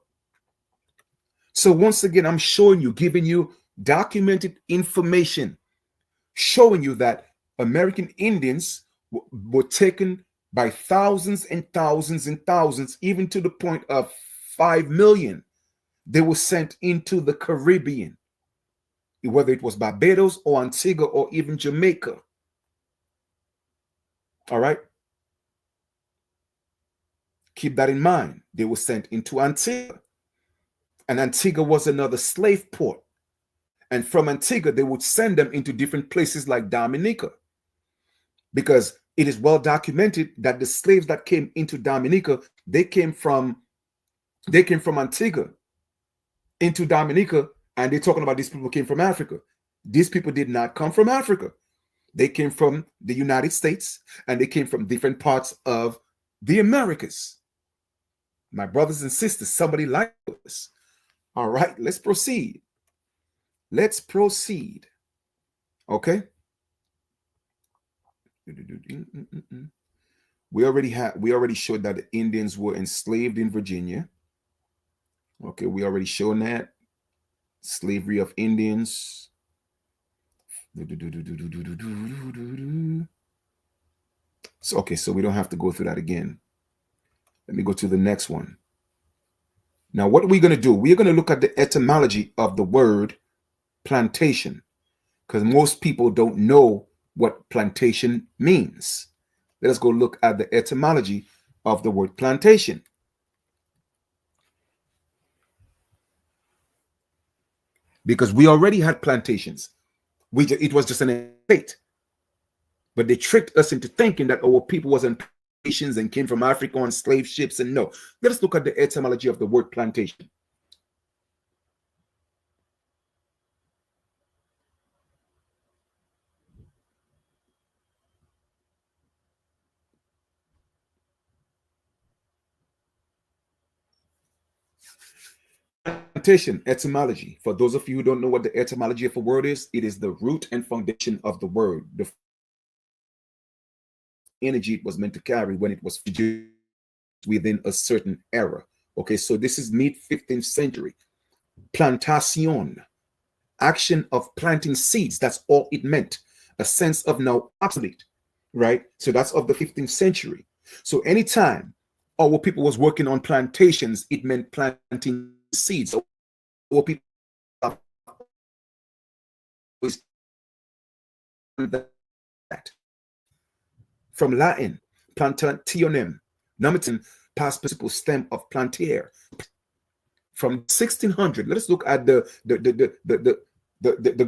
So once again, I'm showing you, giving you documented information, showing you that American Indians were taken by thousands and thousands and thousands, even to the point of 5 million. They were sent into the Caribbean, whether it was Barbados or Antigua or even Jamaica. All right? Keep that in mind. They were sent into Antigua. And Antigua was another slave port. And from Antigua, they would send them into different places like Dominica. Because it is well documented that the slaves that came into Dominica, they came from Antigua into Dominica, and they're talking about these people came from Africa. These people did not come from Africa. They came from the United States, and they came from different parts of the Americas. My brothers and sisters, somebody like us. All right, let's proceed. Let's proceed. Okay. We already showed that the Indians were enslaved in Virginia. Okay, we already shown that. Slavery of Indians. So, okay, so we don't have to go through that again. Let me go to the next one. Now, what are we going to do? We're going to look at the etymology of the word plantation, because most people don't know what plantation means. Let us go look at the etymology of the word plantation. Because we already had plantations. It was just an estate. But they tricked us into thinking that our people wasn't plantations and came from Africa on slave ships. And no. Let us look at the etymology of the word plantation. Plantation etymology. For those of you who don't know what the etymology of a word is, it is the root and foundation of the word. The energy it was meant to carry when it was produced within a certain era. Okay, so this is mid 15th century. Plantation, action of planting seeds. That's all it meant. A sense of now obsolete, right? So that's of the 15th century. So anytime our people was working on plantations, it meant planting seeds. So our people was that. From Latin, plantationem, nominative past participle stem of plantere. From 1600, let us look at the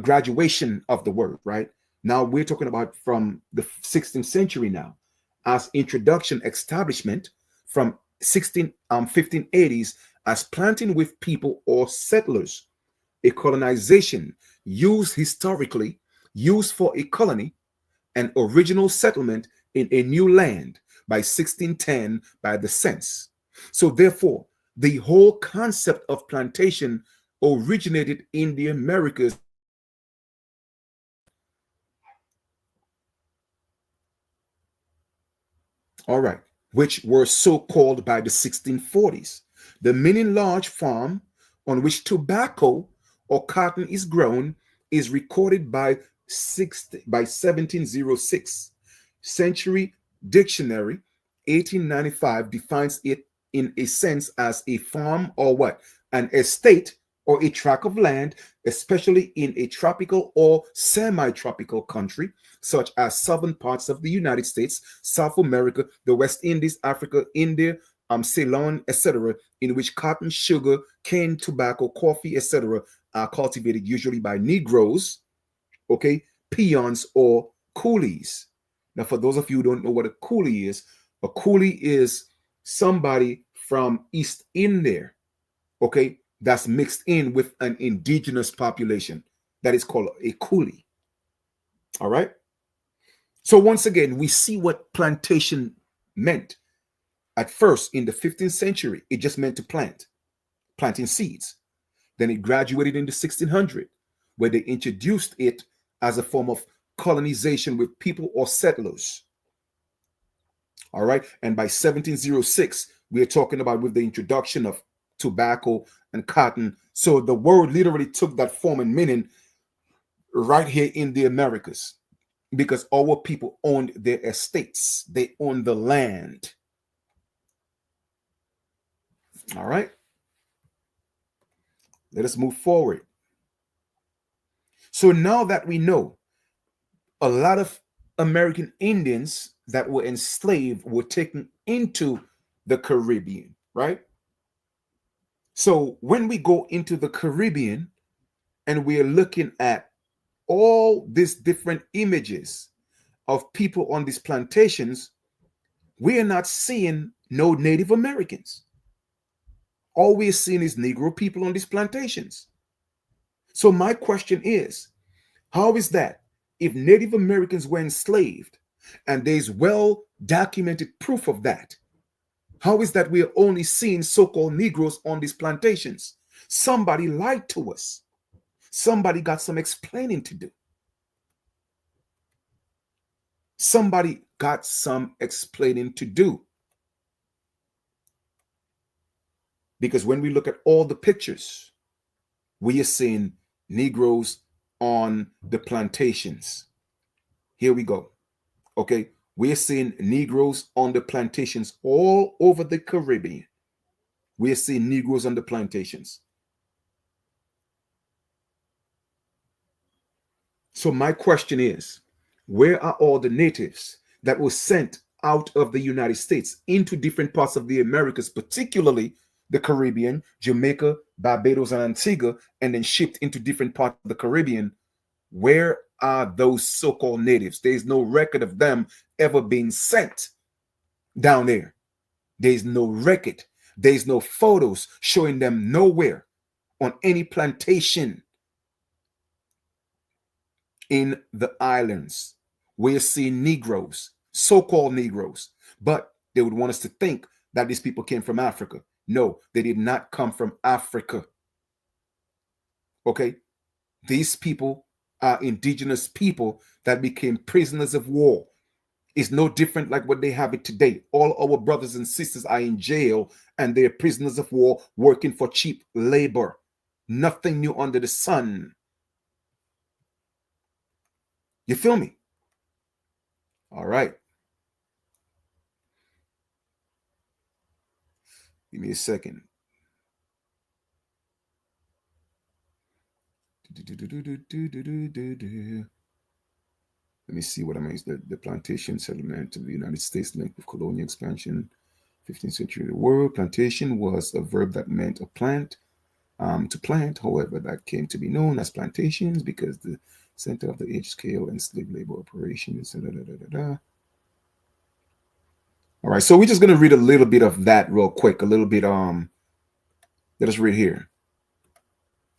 graduation of the word, right? Now we're talking about from the 16th century now, as introduction, establishment from 1580s as planting with people or settlers, a colonization used historically, used for a colony, an original settlement in a new land by 1610 by the census. So therefore, the whole concept of plantation originated in the Americas. All right, which were so called by the 1640s. The meaning large farm on which tobacco or cotton is grown is recorded by 1706. Century Dictionary 1895 defines it in a sense as a farm or what? An estate or a tract of land, especially in a tropical or semi-tropical country, such as southern parts of the United States, South America, the West Indies, Africa, India, Ceylon, etc., in which cotton, sugar, cane, tobacco, coffee, etc., are cultivated usually by Negroes, okay, peons or coolies. Now, for those of you who don't know what a coolie is somebody from East India, okay, that's mixed in with an indigenous population. That is called a coolie. All right. So once again, we see what plantation meant. At first, in the 15th century, it just meant to planting seeds. Then it graduated in the 1600, where they introduced it as a form of colonization with people or settlers. All right. And by 1706, we are talking about with the introduction of tobacco and cotton. So the word literally took that form and meaning right here in the Americas, because our people owned their estates, they owned the land. All right. Let us move forward. So now that we know a lot of American Indians that were enslaved were taken into the Caribbean, right? So when we go into the Caribbean and we are looking at all these different images of people on these plantations, we are not seeing no Native Americans. All we're seeing is Negro people on these plantations. So my question is, how is that if Native Americans were enslaved and there's well documented proof of that? How is that we are only seeing so-called Negroes on these plantations? Somebody lied to us. Somebody got some explaining to do. Somebody got some explaining to do. Because when we look at all the pictures, we are seeing Negroes on the plantations. Here we go. Okay. We're seeing Negroes on the plantations all over the Caribbean. We're seeing Negroes on the plantations. So my question is, where are all the natives that were sent out of the United States into different parts of the Americas, particularly the Caribbean, Jamaica, Barbados, and Antigua, and then shipped into different parts of the Caribbean? Where are those so-called natives? There's no record of them ever being sent down there. There's no record. There's no photos showing them nowhere on any plantation in the islands. We're seeing Negroes, so-called Negroes, but they would want us to think that these people came from Africa. No, they did not come from Africa. Okay? These people are indigenous people that became prisoners of war. It's no different like what they have it today. All our brothers and sisters are in jail and they're prisoners of war working for cheap labor. Nothing new under the sun. You feel me? All right. Give me a second. Let me see what I mean. The plantation settlement of the United States linked with colonial expansion, 15th century. The word plantation was a verb that meant a plant, to plant. However, that came to be known as plantations because the center of the age scale and slave labor operations. All right, so we're just going to read a little bit of that real quick. A little bit. Let us read here.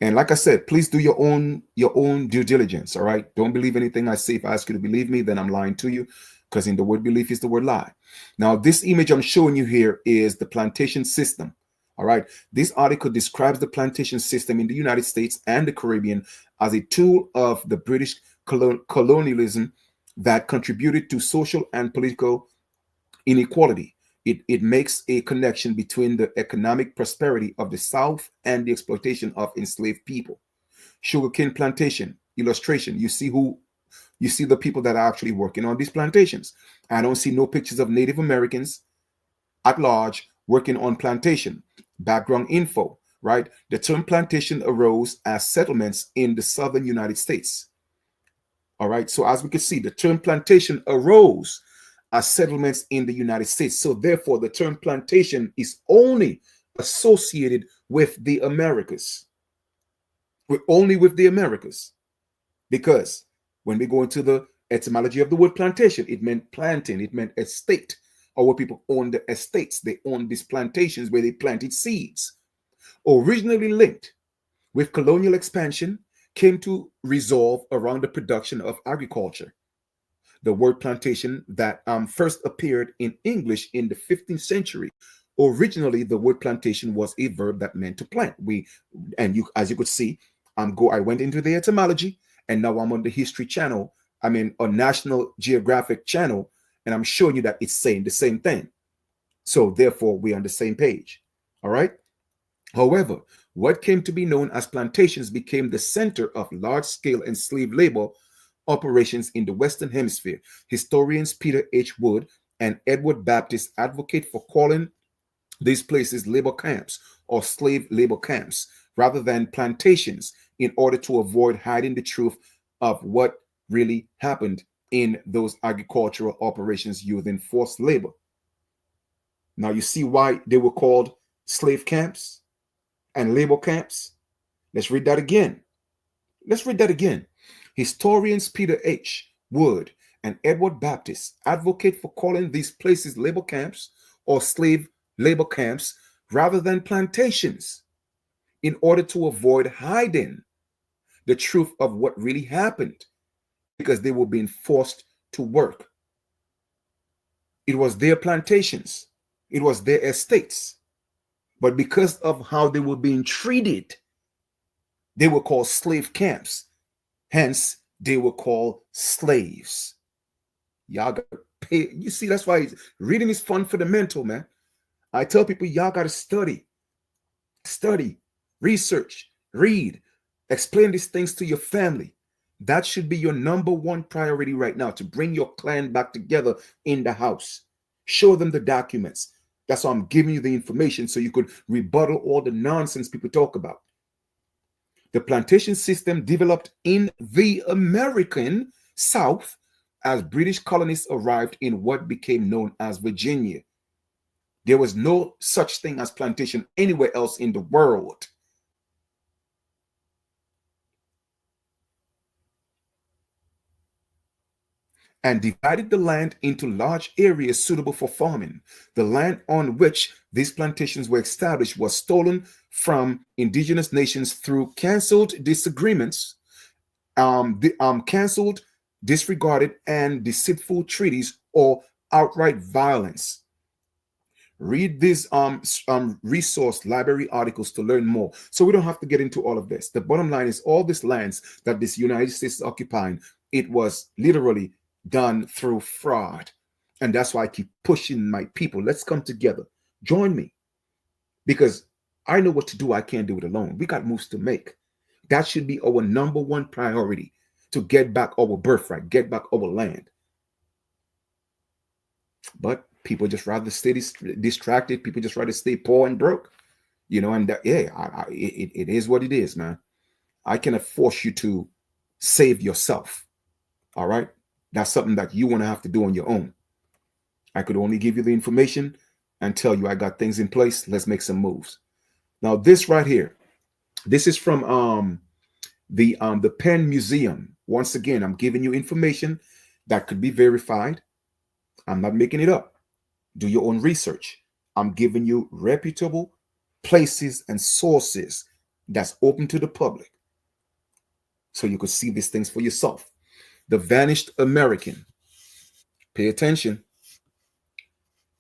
And like I said, please do your own due diligence. All right. Don't believe anything I say. If I ask you to believe me, then I'm lying to you. because in the word belief is the word lie. Now, this image I'm showing you here is the plantation system. All right. This article describes the plantation system in the United States and the Caribbean as a tool of the British colonialism that contributed to social and political inequality. It makes a connection between the economic prosperity of the South and the exploitation of enslaved people. Sugarcane plantation illustration. You see the people that are actually working on these plantations. I don't see no pictures of Native Americans at large working on plantation. Background info, right? The term plantation arose as settlements in the southern United States. All right. So as we can see, the term plantation arose as settlements in the United States. So therefore, the term plantation is only associated with the Americas. We're only with the Americas. Because when we go into the etymology of the word plantation, it meant planting, it meant estate, or where people own the estates. They own these plantations where they planted seeds. Originally linked with colonial expansion, came to resolve around the production of agriculture. The word plantation that first appeared in English in the 15th century. Originally, the word plantation was a verb that meant to plant. As you could see, I went into the etymology, and now I'm on the History Channel. I'm in a National Geographic channel, and I'm showing you that it's saying the same thing. So therefore, we're on the same page. All right. However, what came to be known as plantations became the center of large-scale enslaved labor operations in the Western Hemisphere. Historians Peter H. Wood and Edward Baptist advocate for calling these places labor camps or slave labor camps rather than plantations in order to avoid hiding the truth of what really happened in those agricultural operations using forced labor. Now you see why they were called slave camps and labor camps. Let's read that again. Historians Peter H. Wood and Edward Baptist advocate for calling these places labor camps or slave labor camps rather than plantations in order to avoid hiding the truth of what really happened because they were being forced to work. It was their plantations, it was their estates, but because of how they were being treated, they were called slave camps. Hence, they were called slaves. Y'all got to pay. You see, that's why reading is fun for the mental, man. I tell people, y'all got to study, research, read, explain these things to your family. That should be your number one priority right now, to bring your clan back together in the house. Show them the documents. That's why I'm giving you the information so you could rebuttal all the nonsense people talk about. The plantation system developed in the American South as British colonists arrived in what became known as Virginia. There was no such thing as plantation anywhere else in the world. And divided the land into large areas suitable for farming. The land on which these plantations were established was stolen from indigenous nations through canceled disagreements, canceled, disregarded, and deceitful treaties or outright violence. Read these resource library articles to learn more. So we don't have to get into all of this. The bottom line is all these lands that this United States is occupying, it was literally done through fraud. And that's why I keep pushing my people. Let's come together. Join me. Because I know what to do. I can't do it alone. We got moves to make. That should be our number one priority, to get back our birthright, get back our land. But people just rather stay distracted. People just rather stay poor and broke. And it is what it is, man. I cannot force you to save yourself. All right? That's something that you want to have to do on your own. I could only give you the information and tell you I got things in place. Let's make some moves. Now, this right here, this is from the Penn Museum. Once again, I'm giving you information that could be verified. I'm not making it up. Do your own research. I'm giving you reputable places and sources that's open to the public, so you could see these things for yourself. The Vanished American, Pay attention.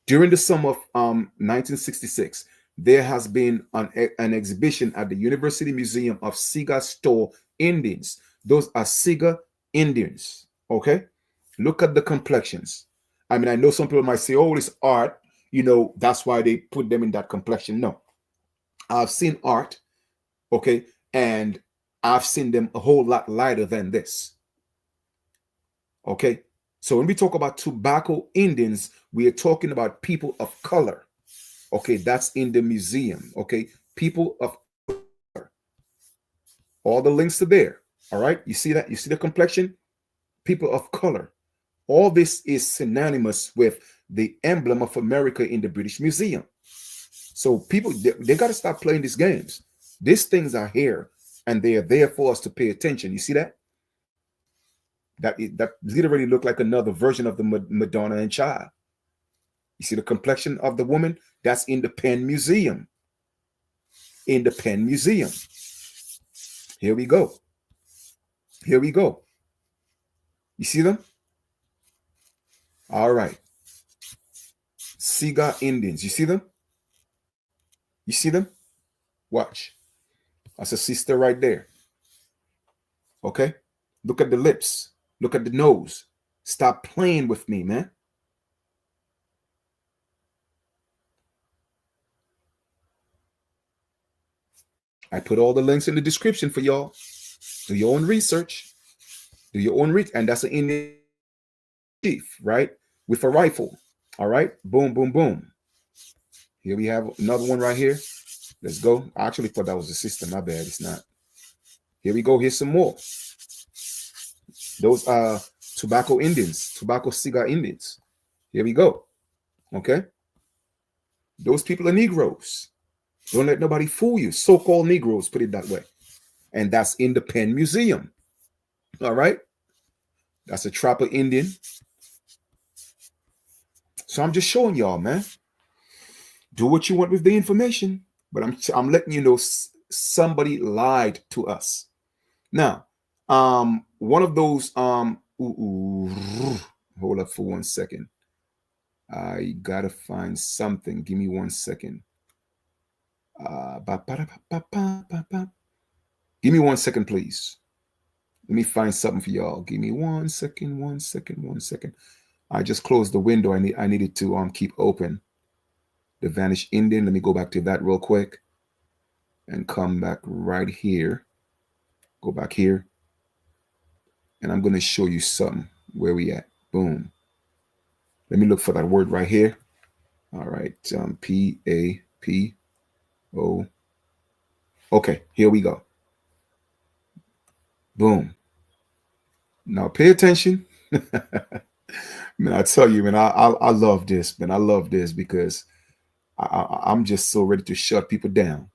During the summer of 1966, there has been an exhibition at the University Museum of Siga Store Indians. Those are Siga Indians. Okay? Look at the complexions. I mean, I know some people might say, oh, it's art. You know, that's why they put them in that complexion. No. I've seen art, okay? And I've seen them a whole lot lighter than this. Okay? So when we talk about tobacco Indians, we are talking about people of color. Okay, that's in the museum. Okay, people of color. All the links are there. All right, you see that? You see the complexion? People of color. All this is synonymous with the emblem of America in the British Museum. So people, they got to stop playing these games. These things are here, and they are there for us to pay attention. You see that? That literally look like another version of the Madonna and Child. You see the complexion of the woman? That's in the Penn Museum. In the Penn Museum. Here we go. Here we go. You see them? All right. Siga Indians. You see them? You see them? Watch. That's a sister right there. Okay? Look at the lips. Look at the nose. Stop playing with me, man. I put all the links in the description for y'all. Do your own research. Do your own research. And that's an Indian chief, right? With a rifle. All right? Boom, boom, boom. Here we have another one right here. Let's go. I actually thought that was a sister. My bad. It's not. Here we go. Here's some more. Those are tobacco Indians. Tobacco cigar Indians. Here we go. Okay? Those people are Negroes. Don't let nobody fool you. So-called Negroes, put it that way. And that's in the Penn Museum. All right? That's a trapper Indian. So I'm just showing y'all, man. Do what you want with the information. But I'm letting you know somebody lied to us. Now, one of those, hold up for 1 second. I gotta find something. Give me 1 second. Give me 1 second, please. Let me find something for y'all. Give me 1 second, 1 second, 1 second. I just closed the window. I needed to keep open. The Vanished Indian. Let me go back to that real quick and come back right here. Go back here. And I'm going to show you something. Where we at? Boom. Let me look for that word right here. All right. P-A-P-O. Okay, here we go. Boom. Now pay attention. Man, I tell you, man, I love this, man. I love this because I'm just so ready to shut people down.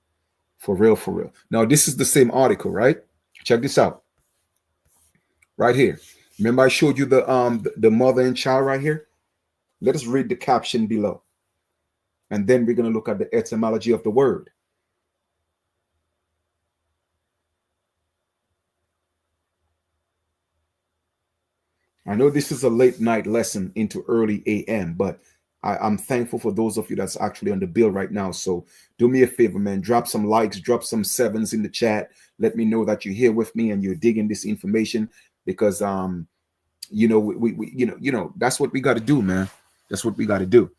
For real, for real. Now, this is the same article, right? Check this out. Right here. Remember I showed you the mother and child right here? Let us read the caption below. And then we're going to look at the etymology of the word. I know this is a late night lesson into early AM, but I'm thankful for those of you that's actually on the bill right now. So do me a favor, man. Drop some likes, drop some sevens in the chat. Let me know that you're here with me and you're digging this information because, you know, that's what we got to do, man. That's what we got to do.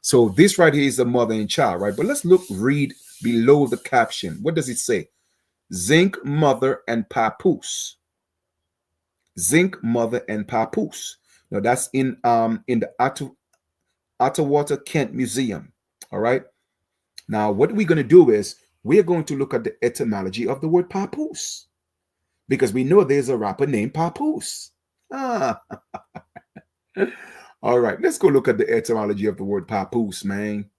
So this right here is the mother and child, right? But let's read below the caption. What does it say? Zinc, mother, and papoose. Zinc, mother, and papoose. Now that's in the Ottawa, Kent Museum. All right. Now what we're going to do is we're going to look at the etymology of the word papoose because we know there's a rapper named Papoose. Ah. All right, let's go look at the etymology of the word papoose, man.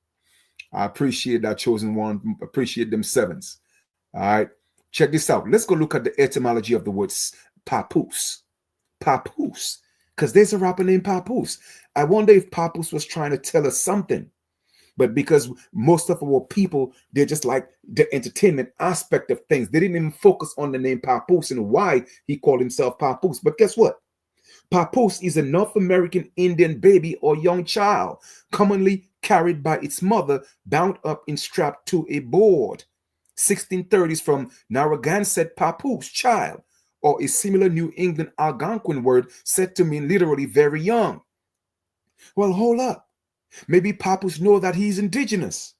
I appreciate that chosen one. Appreciate them sevens. All right, check this out. Let's go look at the etymology of the word papoose. Papoose, because there's a rapper named Papoose. I wonder if Papoose was trying to tell us something, but because most of our people, they're just like the entertainment aspect of things. They didn't even focus on the name Papoose and why he called himself Papoose. But guess what? Papoose is a North American Indian baby or young child, commonly carried by its mother, bound up and strapped to a board. 1630s from Narragansett papoose, child, or a similar New England Algonquin word said to mean literally very young. Well, hold up. Maybe papoose know that he's indigenous.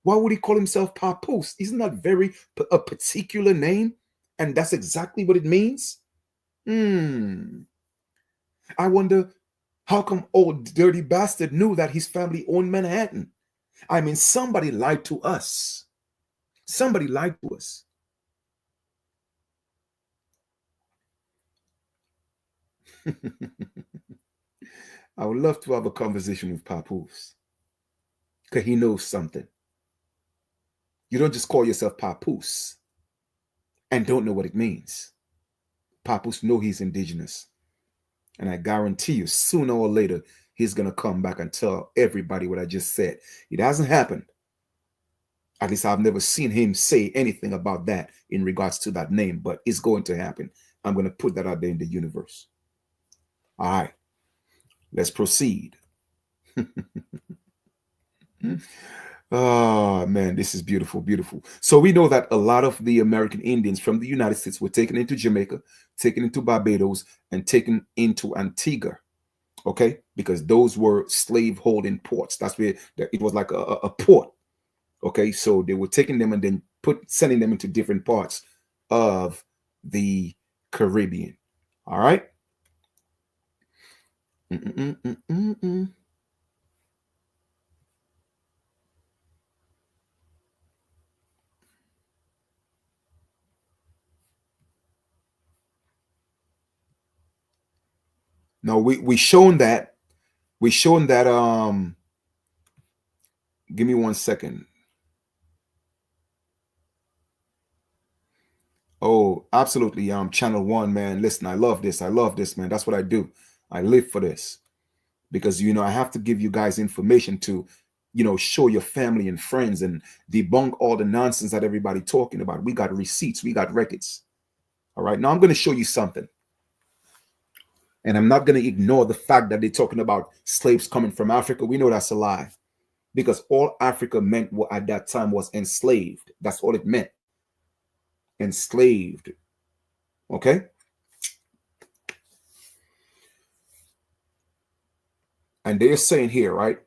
Why would he call himself papoose? Isn't that a particular name? And that's exactly what it means? I wonder how come old dirty bastard knew that his family owned Manhattan? I mean, somebody lied to us. Somebody lied to us. I would love to have a conversation with Papoose, because he knows something. You don't just call yourself Papoose and don't know what it means. Papoose know he's indigenous. And I guarantee you, sooner or later, he's going to come back and tell everybody what I just said. It hasn't happened. At least I've never seen him say anything about that in regards to that name, but it's going to happen. I'm going to put that out there in the universe. All right, let's proceed. Oh, man, this is beautiful, beautiful. So we know that a lot of the American Indians from the United States were taken into Jamaica, taken into Barbados, and taken into Antigua, okay? Because those were slave holding ports. That's where it was like a port, okay? So they were taking them and then sending them into different parts of the Caribbean, all right? Now we shown that give me 1 second. Oh, absolutely. Channel one, man. Listen, I love this. I love this, man. That's what I do. I live for this because, I have to give you guys information to, show your family and friends and debunk all the nonsense that everybody talking about. We got receipts. We got records. All right. Now I'm going to show you something. And I'm not going to ignore the fact that they're talking about slaves coming from Africa. We know that's a lie because all Africa meant at that time was enslaved. That's all it meant. Enslaved. Okay. And they're saying here, right?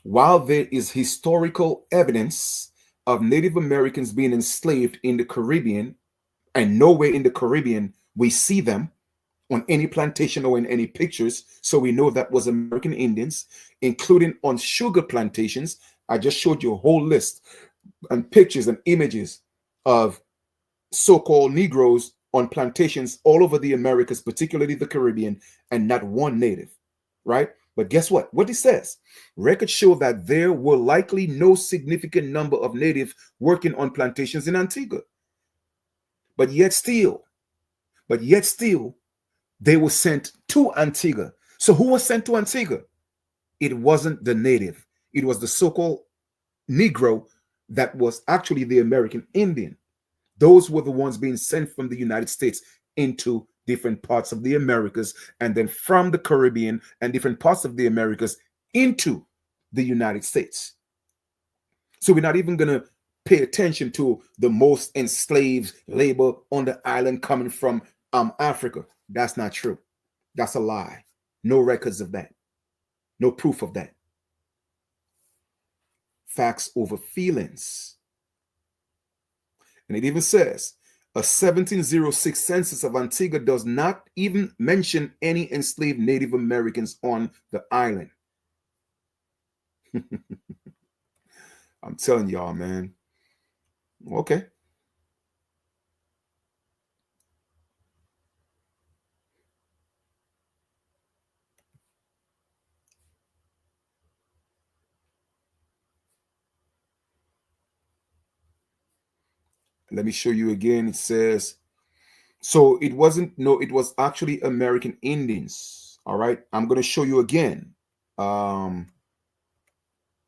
While there is historical evidence of Native Americans being enslaved in the Caribbean, and nowhere in the Caribbean we see them on any plantation or in any pictures, so we know that was American Indians, including on sugar plantations. I just showed you a whole list and pictures and images of so-called Negroes on plantations all over the Americas, particularly the Caribbean, and not one native, right? But guess what? What it says, records show that there were likely no significant number of natives working on plantations in Antigua. But yet still, they were sent to Antigua. So who was sent to Antigua? It wasn't the native. It was the so-called Negro that was actually the American Indian. Those were the ones being sent from the United States into different parts of the Americas, and then from the Caribbean and different parts of the Americas into the United States. So we're not even going to pay attention to the most enslaved labor on the island coming from Africa. That's not true. That's a lie. No records of that. No proof of that. Facts over feelings. And it even says, a 1706 census of Antigua does not even mention any enslaved Native Americans on the island. I'm telling y'all, man. Okay. Let me show you again. It says, so it wasn't, no, it was actually American Indians. All right. I'm going to show you again.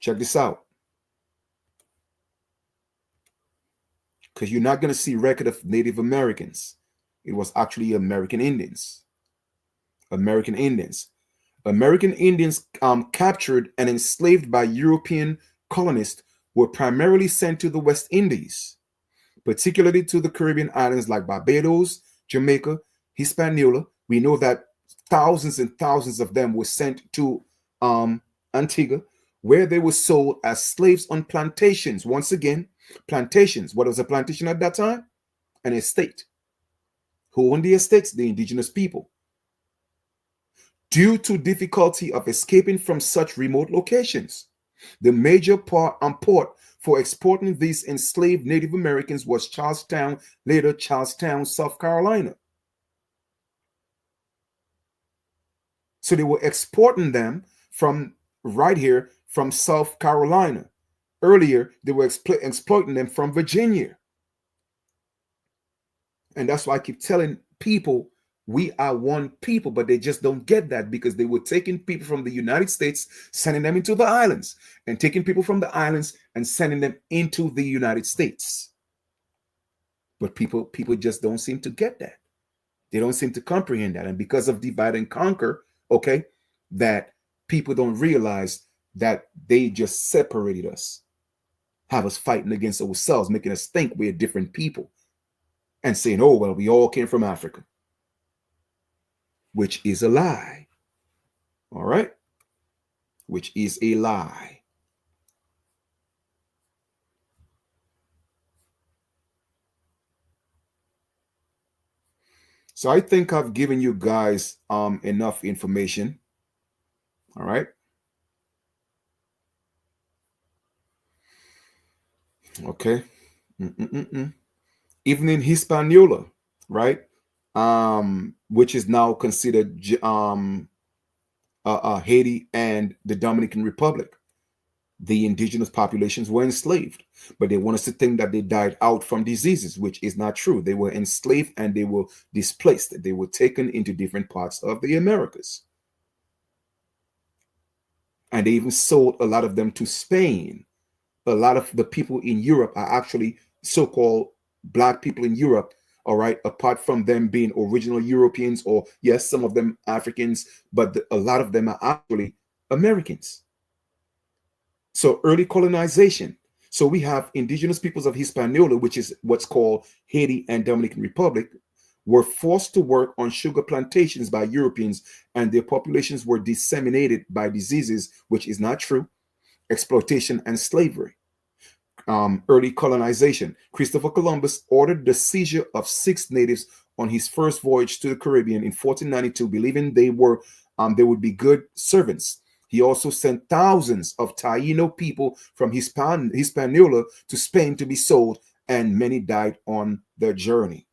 Check this out. Because you're not going to see record of Native Americans. It was actually American Indians. American Indians. American Indians captured and enslaved by European colonists were primarily sent to the West Indies, particularly to the Caribbean islands like Barbados, Jamaica, Hispaniola. We know that thousands and thousands of them were sent to Antigua, where they were sold as slaves on plantations. Once again, plantations. What was a plantation at that time? An estate. Who owned the estates? The indigenous people. Due to difficulty of escaping from such remote locations, the major port for exporting these enslaved Native Americans was Charlestown, later Charlestown, South Carolina. So they were exporting them from right here from South Carolina. Earlier, they were exploiting them from Virginia. And that's why I keep telling people we are one people, but they just don't get that because they were taking people from the United States, sending them into the islands, and taking people from the islands and sending them into the United States. But people just don't seem to get that. They don't seem to comprehend that. And because of divide and conquer, okay, that people don't realize that they just separated us, have us fighting against ourselves, making us think we're different people, and saying, oh, well, we all came from Africa, which is a lie. All right? Which is a lie. So I think I've given you guys enough information. All right? Okay. Even in Hispaniola, right? Which is now considered Haiti and the Dominican Republic. The indigenous populations were enslaved, but they want us to think that they died out from diseases, which is not true. They were enslaved and they were displaced. They were taken into different parts of the Americas. And they even sold a lot of them to Spain. A lot of the people in Europe are actually so-called Black people in Europe, all right, apart from them being original Europeans, or yes, some of them Africans, but a lot of them are actually Americans. So early colonization. So we have indigenous peoples of Hispaniola, which is what's called Haiti and Dominican Republic, were forced to work on sugar plantations by Europeans, and their populations were disseminated by diseases, which is not true, exploitation, and slavery. Early colonization. Christopher Columbus ordered the seizure of 6 natives on his first voyage to the Caribbean in 1492, believing they would be good servants. He also sent thousands of Taino people from Hispaniola to Spain to be sold, and many died on their journey.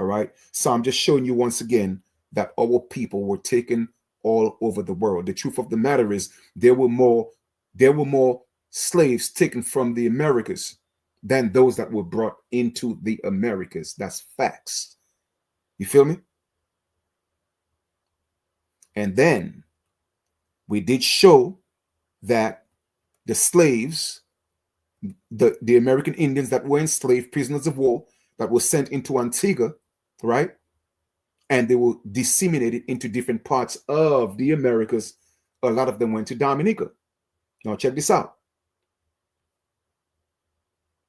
All right. So I'm just showing you once again that our people were taken all over the world. The truth of the matter is there were more slaves taken from the Americas than those that were brought into the Americas. That's facts. You feel me? And then we did show that the slaves, the American Indians that were enslaved, prisoners of war, that were sent into Antigua, right? And they were disseminated into different parts of the Americas. A lot of them went to Dominica. Now check this out.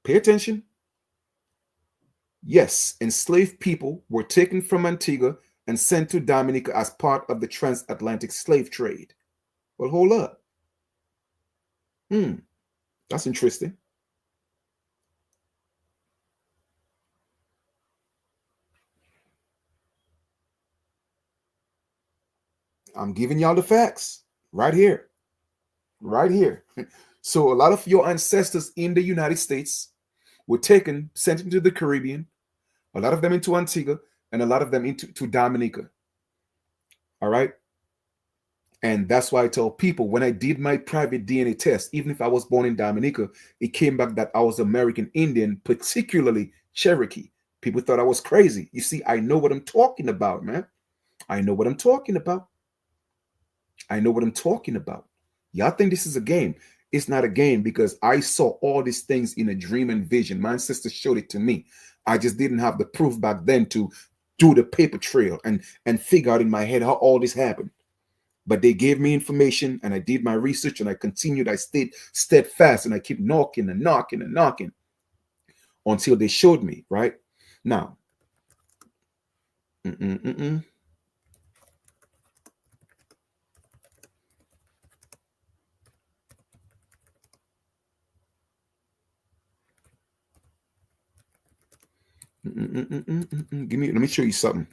Pay attention. Yes, enslaved people were taken from Antigua and sent to Dominica as part of the transatlantic slave trade. Well, hold up. That's interesting. I'm giving y'all the facts right here. Right here. So a lot of your ancestors in the United States were taken, sent into the Caribbean, a lot of them into Antigua, and a lot of them into Dominica. All right. And that's why I tell people when I did my private DNA test, even if I was born in Dominica, it came back that I was American Indian, particularly Cherokee. People thought I was crazy. You see, I know what I'm talking about, man. I know what I'm talking about. I know what I'm talking about. Y'all think this is a game. It's not a game because I saw all these things in a dream and vision. My ancestors showed it to me. I just didn't have the proof back then to do the paper trail and figure out in my head how all this happened. But they gave me information and I did my research and I continued. I stayed steadfast and I keep knocking and knocking and knocking until they showed me, right? Now, let me show you something.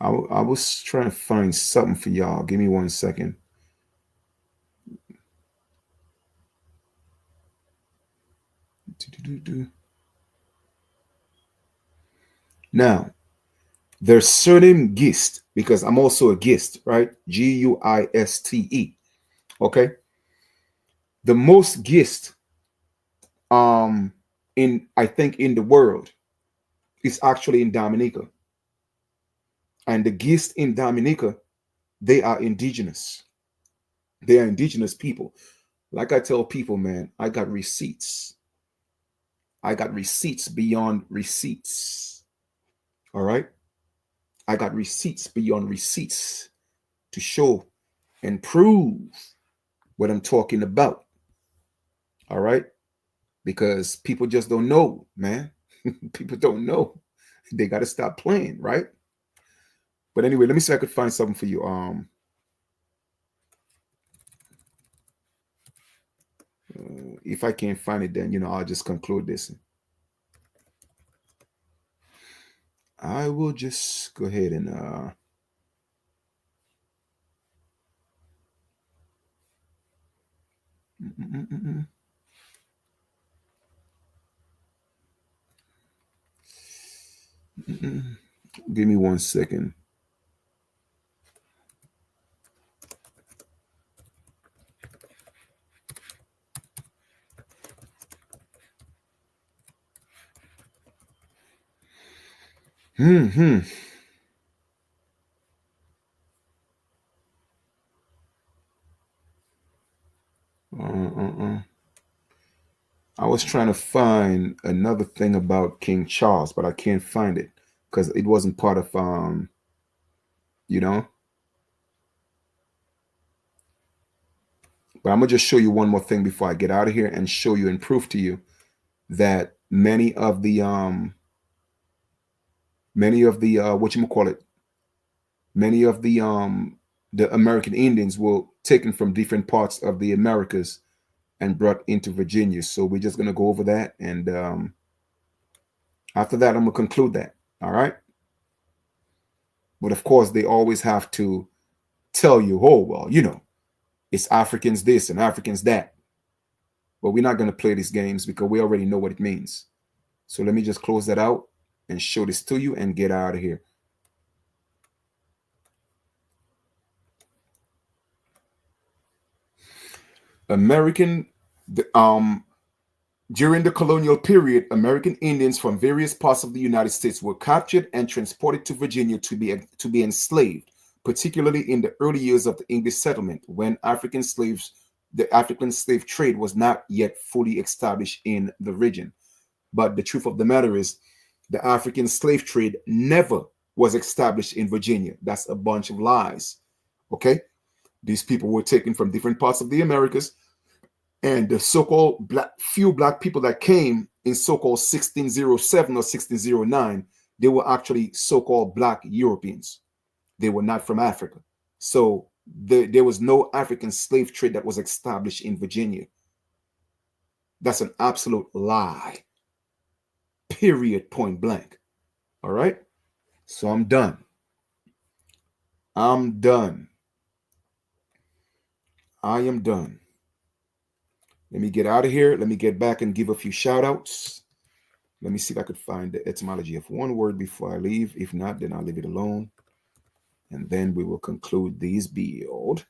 I was trying to find something for y'all. Give me 1 second. Now, there's certain gist, because I'm also a gist, right? Guiste. Okay. The most gist in, I think, in the world is actually in Dominica. And the gist in Dominica, they are indigenous. They are indigenous people. Like I tell people, man, I got receipts. I got receipts beyond receipts. All right. I got receipts beyond receipts to show and prove what I'm talking about. All right. Because people just don't know, man. People don't know. They got to stop playing, right? But anyway, let me see if I could find something for you. If I can't find it, then I'll just conclude this. I will just go ahead and give me 1 second. I was trying to find another thing about King Charles, but I can't find it because it wasn't part of But I'm gonna just show you one more thing before I get out of here and show you and prove to you that many of the what you call it, many of the American Indians were taken from different parts of the Americas and brought into Virginia. So we're just gonna go over that, and after that, I'm gonna conclude that. All right. But of course, they always have to tell you, oh well, it's Africans this and Africans that. But we're not gonna play these games because we already know what it means. So let me just close that out and show this to you and get out of here. During the colonial period, American Indians from various parts of the United States were captured and transported to Virginia to be enslaved, particularly in the early years of the English settlement, when the African slave trade was not yet fully established in the region. But the truth of the matter is, the African slave trade never was established in Virginia. That's a bunch of lies. Okay? These people were taken from different parts of the Americas, and the so-called few black people that came in so-called 1607 or 1609, they were actually so-called black Europeans. They were not from Africa. So there was no African slave trade that was established in Virginia. That's an absolute lie. Period, point blank. All right? So I'm done. I'm done. I am done. Let me get out of here. Let me get back and give a few shout outs. Let me see if I could find the etymology of one word before I leave. If not, then I'll leave it alone. And then we will conclude these build.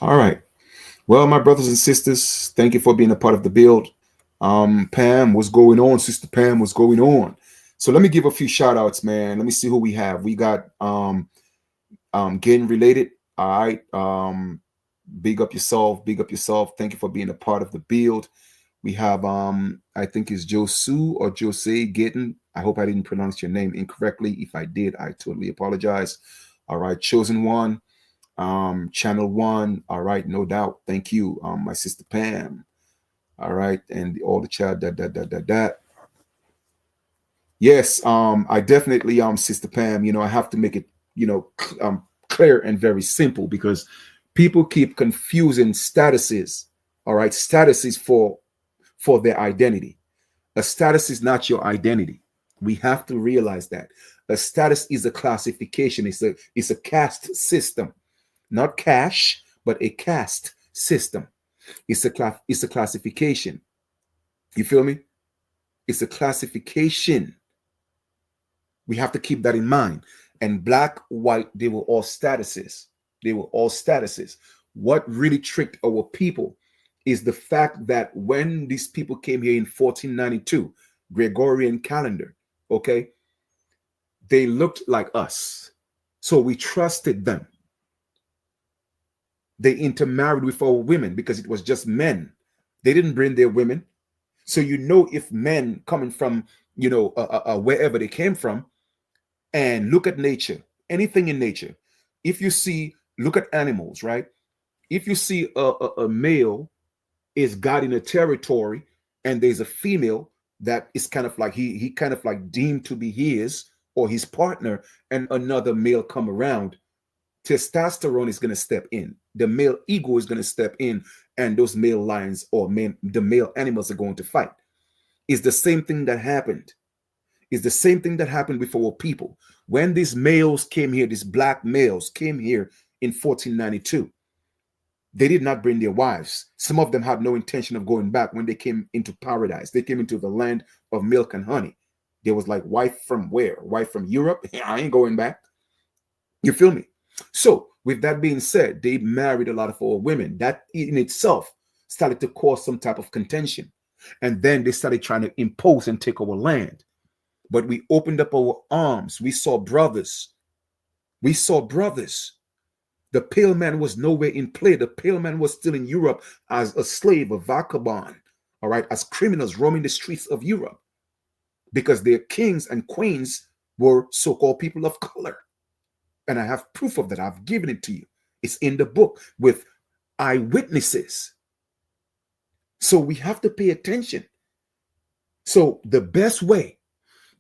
All right. Well, my brothers and sisters, thank you for being a part of the build. Pam, what's going on? Sister Pam, what's going on? So let me give a few shout outs, man. Let me see who we have. We got getting related. All right. Big up yourself, big up yourself. Thank you for being a part of the build. We have I think it's Josu or Jose Getting. I hope I didn't pronounce your name incorrectly. If I did, I totally apologize. All right, Chosen One, Channel One. All right, no doubt. Thank you. My sister Pam. All right, and all the chat that. Yes, I definitely Sister Pam, I have to make it, clear and very simple because people keep confusing statuses. All right, statuses for their identity. A status is not your identity. We have to realize that. A status is a classification. It's a caste system, not cash, but a caste system. It's a classification. You feel me? It's a classification. We have to keep that in mind. And black, white, they were all statuses. They were all statuses. What really tricked our people is the fact that when these people came here in 1492, Gregorian calendar, okay, they looked like us. So we trusted them. They intermarried with our women because it was just men. They didn't bring their women. So if men coming from, wherever they came from, and look at nature, anything in nature. If you see, look at animals, right? If you see a male is guarding a territory and there's a female that is kind of like he kind of like deemed to be his or his partner, and another male come around, testosterone is going to step in. The male ego is going to step in, and those male lions or the male animals are going to fight. It's the same thing that happened. It's the same thing that happened with our people. When these males came here, these black males came here in 1492, they did not bring their wives. Some of them had no intention of going back when they came into paradise. They came into the land of milk and honey. There was like, wife from where? Wife from Europe? I ain't going back. You feel me? So with that being said, they married a lot of our women. That in itself started to cause some type of contention. And then they started trying to impose and take our land. But we opened up our arms. We saw brothers. We saw brothers. The pale man was nowhere in play. The pale man was still in Europe as a slave, a vagabond, all right, as criminals roaming the streets of Europe because their kings and queens were so-called people of color. And I have proof of that. I've given it to you. It's in the book with eyewitnesses. So we have to pay attention. So the best way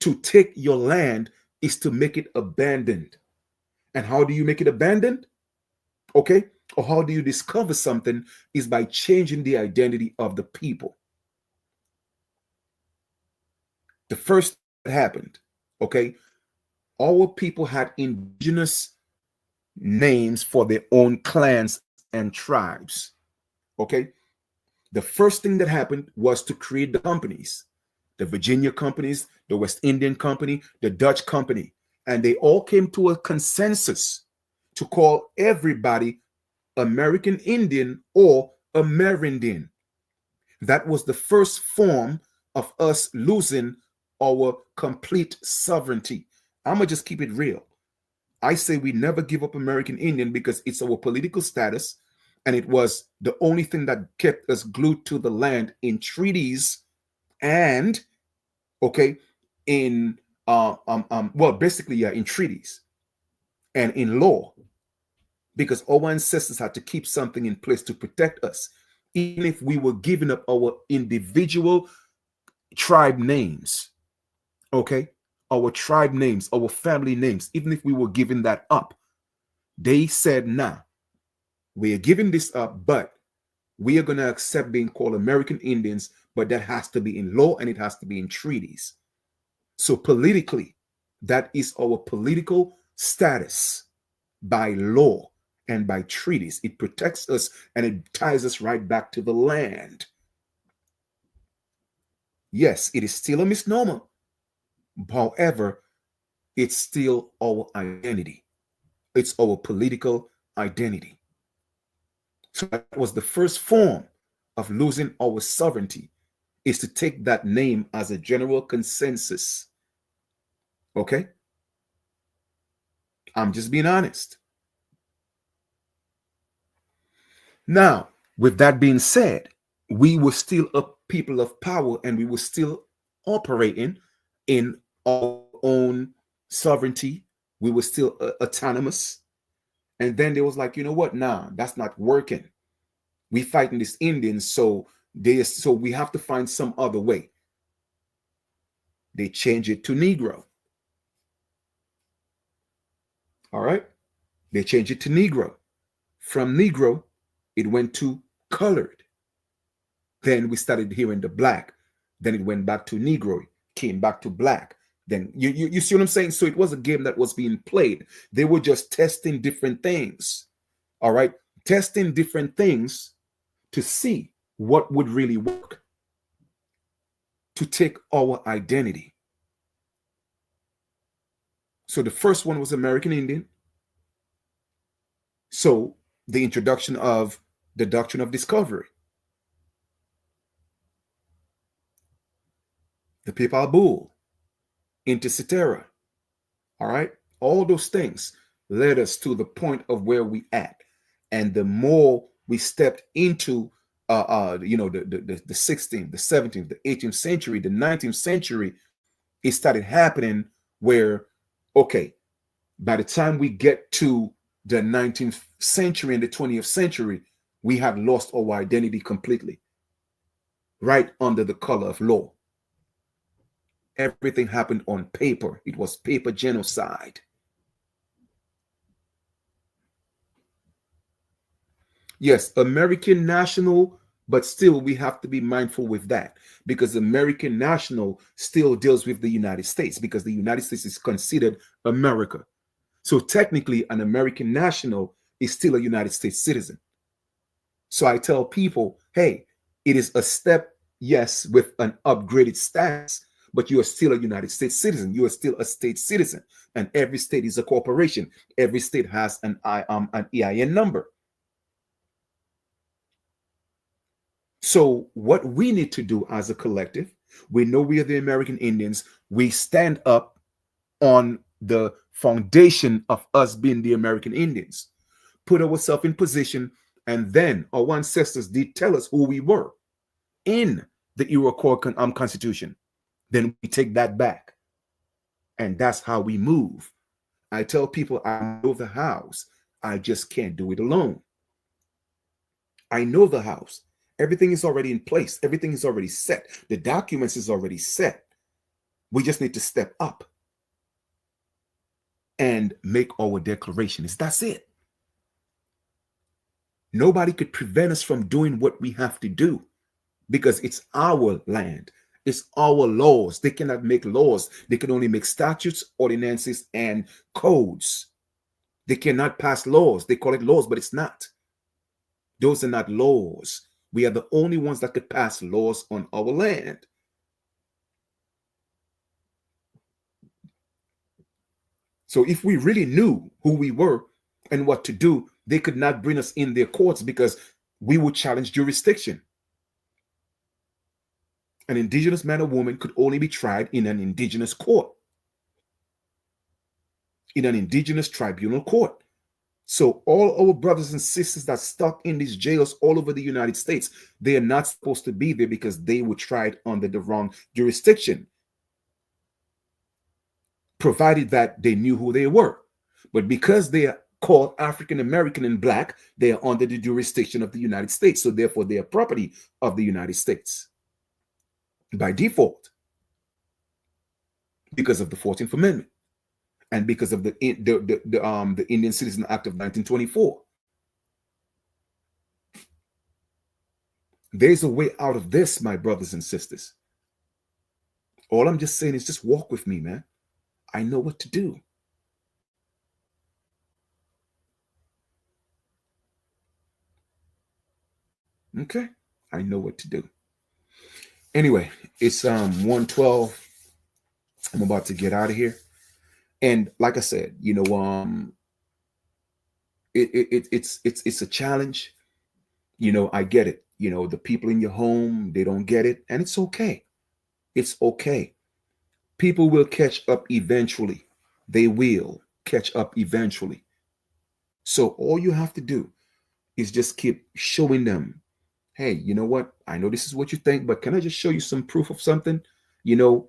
to take your land is to make it abandoned. And how do you make it abandoned? Okay? Or how do you discover something is by changing the identity of the people. The first that happened, okay? Our people had indigenous names for their own clans and tribes. Okay? The first thing that happened was to create the companies. The Virginia companies, the West Indian Company, the Dutch Company, and they all came to a consensus to call everybody American Indian or Amerindian. That was the first form of us losing our complete sovereignty. I'm going to just keep it real. I say we never give up American Indian because it's our political status, and it was the only thing that kept us glued to the land in treaties and, okay, in, basically, yeah, in treaties and in law. because our ancestors had to keep something in place to protect us. Even if we were giving up our individual tribe names, okay, our tribe names, our family names, even if we were giving that up, they said, nah, we are giving this up, but we are going to accept being called American Indians, but that has to be in law and it has to be in treaties. So politically, that is our political status by law and by treaties. It protects us and it ties us right back to the land. Yes, it is still a misnomer. However, it's still our identity. It's our political identity. So that was the first form of losing our sovereignty, is to take that name as a general consensus. Okay? I'm just being honest. Now, with that being said, we were still a people of power and we were still operating in our own sovereignty. We were still autonomous. And then they was like, you know what? Nah, that's not working. We fighting these Indians, so we have to find some other way. They change it to Negro. All right? They changed it to Negro. From Negro, it went to colored. Then we started hearing the black. Then it went back to Negro, came back to black. Then you see what I'm saying? So it was a game that was being played. They were just testing different things. All right? Testing different things to see what would really work to take our identity. So the first one was American Indian. So the introduction of the doctrine of discovery, the papal bull, intercetera, all right? All those things led us to the point of where we at. And the more we stepped into, the 16th, the 17th, the 18th century, the 19th century, it started happening where, okay, by the time we get to the 19th century and the 20th century, we had lost our identity completely, right under the color of law. Everything happened on paper. It was paper genocide. Yes, American national, but still we have to be mindful with that, because American national still deals with the United States, because the United States is considered America. So technically, an American national is still a United States citizen. So I tell people, hey, it is a step, yes, with an upgraded status, but you are still a United States citizen. You are still a state citizen, and every state is a corporation. Every state has an EIN number. So what we need to do as a collective, we know we are the American Indians. We stand up on the foundation of us being the American Indians, put ourselves in position, and then our ancestors did tell us who we were in the Iroquois Constitution. Then we take that back, and that's how we move. I tell people I know the house, I just can't do it alone. I know the house. Everything is already in place. Everything is already set. The documents is already set. We just need to step up and make our declarations. That's it. Nobody could prevent us from doing what we have to do, because it's our land. It's our laws. They cannot make laws. They can only make statutes, ordinances, and codes. They cannot pass laws. They call it laws, but it's not. Those are not laws. We are the only ones that could pass laws on our land. So if we really knew who we were and what to do, they could not bring us in their courts, because we would challenge jurisdiction. An indigenous man or woman could only be tried in an indigenous court, in an indigenous tribunal court. So all our brothers and sisters that stuck in these jails all over the United States, they are not supposed to be there, because they were tried under the wrong jurisdiction, provided that they knew who they were. But because they are called African American and Black, they are under the jurisdiction of the United States. So therefore, they are property of the United States by default because of the 14th Amendment and because of the Indian Citizen Act of 1924. There's a way out of this, my brothers and sisters. All I'm just saying is just walk with me, man. I know what to do. Okay, I know what to do. Anyway, it's 1:12. I'm about to get out of here. And like I said, you know, it's a challenge. You know, I get it. You know, the people in your home, they don't get it, and it's okay. It's okay. People will catch up eventually. They will catch up eventually. So all you have to do is just keep showing them, hey, you know what? I know this is what you think, but can I just show you some proof of something? You know,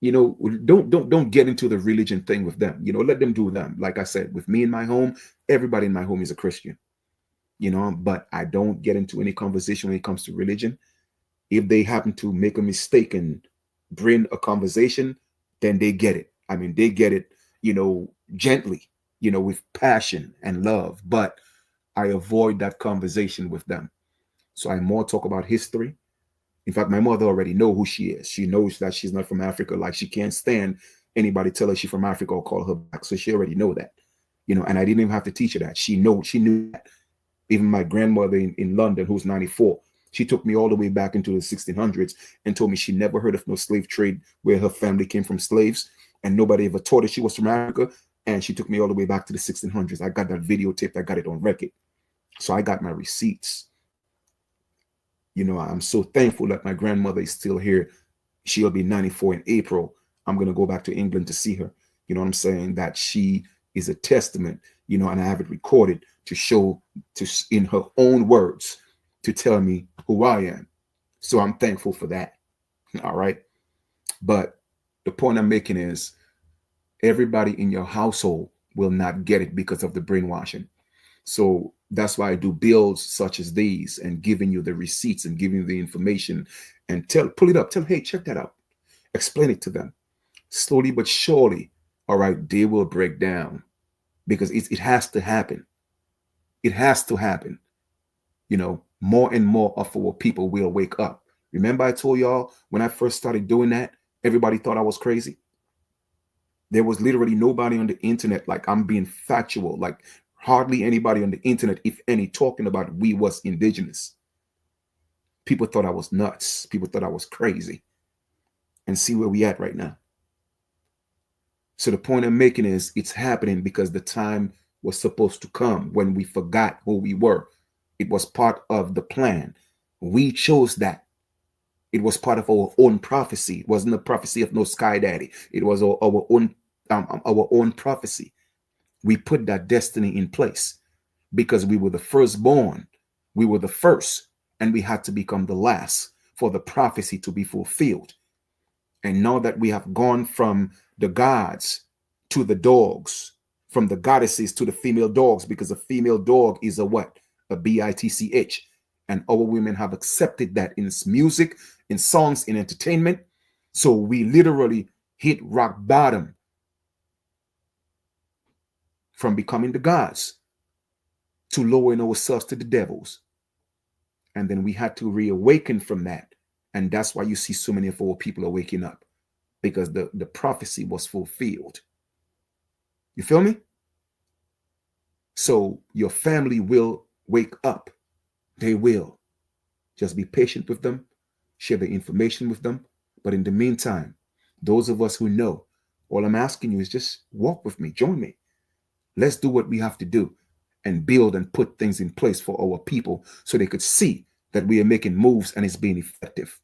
don't get into the religion thing with them. You know, let them do them. Like I said, with me in my home, everybody in my home is a Christian. You know, but I don't get into any conversation when it comes to religion. If they happen to make a mistake and bring a conversation, then they get it. I mean, they get it, you know, gently, you know, with passion and love. But I avoid that conversation with them. So I more talk about history. In fact, my mother already know who she is. She knows that she's not from Africa. Like, she can't stand anybody tell her she's from Africa or call her black. So she already know that, you know, and I didn't even have to teach her that. She knew that. Even my grandmother in London, who's 94, she took me all the way back into the 1600s and told me she never heard of no slave trade where her family came from slaves, and nobody ever taught her she was from Africa. And she took me all the way back to the 1600s. I got that videotaped. I got it on record. So I got my receipts. You know, I'm so thankful that my grandmother is still here. She'll be 94 in April. I'm going to go back to England to see her. You know what I'm saying? That she is a testament, you know, and I have it recorded to show, to in her own words, to tell me who I am. So I'm thankful for that. All right. But the point I'm making is everybody in your household will not get it because of the brainwashing. So that's why I do builds such as these and giving you the receipts and giving you the information and pull it up, tell, hey, check that out. Explain it to them. Slowly but surely, all right, they will break down because it has to happen. It has to happen. You know, more and more of our people will wake up. Remember I told y'all when I first started doing that, everybody thought I was crazy. There was literally nobody on the internet, like I'm being factual, like hardly anybody on the internet, if any, talking about we was indigenous. People thought I was nuts. People thought I was crazy. And see where we at right now. So the point I'm making is it's happening because the time was supposed to come when we forgot who we were. It was part of the plan. We chose that. It was part of our own prophecy. It wasn't a prophecy of no sky daddy. It was our own prophecy. We put that destiny in place because we were the firstborn. We were the first, and we had to become the last for the prophecy to be fulfilled. And now that we have gone from the gods to the dogs, from the goddesses to the female dogs, because a female dog is a what? A bitch. And our women have accepted that in music, in songs, in entertainment. So we literally hit rock bottom from becoming the gods to lowering ourselves to the devils. And then we had to reawaken from that. And that's why you see so many of our people are waking up, because the prophecy was fulfilled. You feel me? So your family will wake up. They will. Just be patient with them, share the information with them. But in the meantime, those of us who know, all I'm asking you is just walk with me, join me. Let's do what we have to do and build and put things in place for our people so they could see that we are making moves and it's being effective.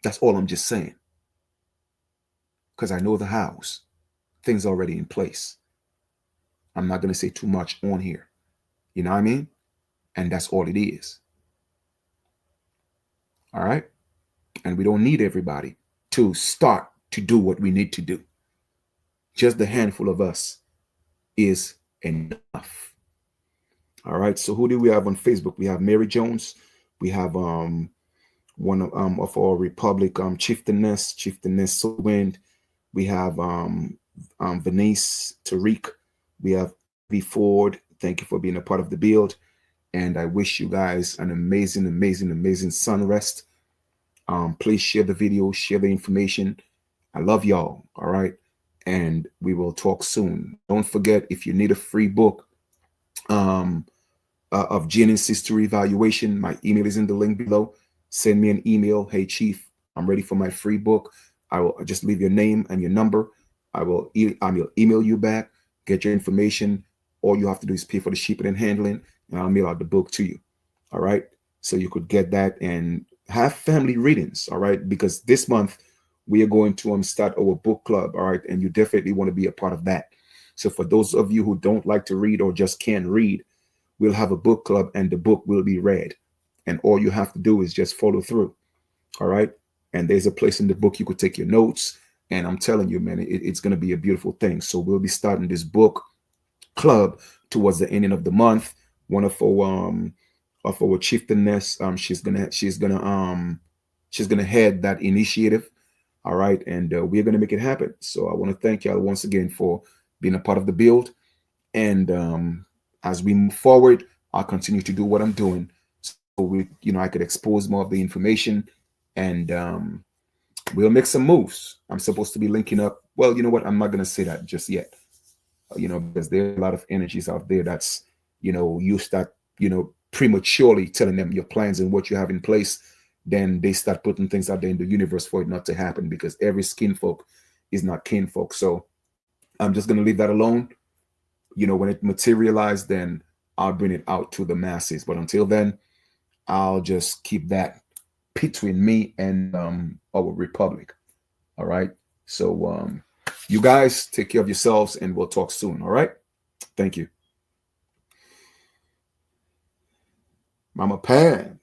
That's all I'm just saying. Because I know the hows. Things already in place. I'm not going to say too much on here. You know what I mean? And that's all it is. All right? And we don't need everybody to start to do what we need to do. Just the handful of us is enough. All right. So who do we have on Facebook? We have Mary Jones. We have one of our Republic Chieftainess Wind. We have Venice Tariq. We have B Ford. Thank you for being a part of the build. And I wish you guys an amazing, amazing, amazing sun rest. Please share the video, share the information. I love y'all. All right. And we will talk soon. Don't forget, if you need a free book of Genesis history evaluation, my email is in the link below. Send me an email. Hey, Chief, I'm ready for my free book. I will just leave your name and your number. I will email you back, get your information. All you have to do is pay for the shipping and handling, and I'll mail out the book to you. All right. So you could get that and have family readings. All right. Because this month we are going to start our book club. All right. And you definitely want to be a part of that. So for those of you who don't like to read or just can't read, we'll have a book club and the book will be read. And all you have to do is just follow through. All right. And there's a place in the book you could take your notes. And I'm telling you, man, it's going to be a beautiful thing. So we'll be starting this book club towards the ending of the month. One of our chieftainess, she's gonna head that initiative. All right. And we're going to make it happen. So I want to thank y'all once again for being a part of the build. And as we move forward, I'll continue to do what I'm doing. So I could expose more of the information, and we'll make some moves. I'm supposed to be linking up. Well, you know what? I'm not going to say that just yet. Because there are a lot of energies out there that's, you start, prematurely telling them your plans and what you have in place. Then they start putting things out there in the universe for it not to happen, because every skinfolk is not kinfolk. So I'm just going to leave that alone. When it materialized, then I'll bring it out to the masses. But until then, I'll just keep that between me and our Republic. All right. So you guys take care of yourselves, and we'll talk soon. All right. Thank you. Mama Pam.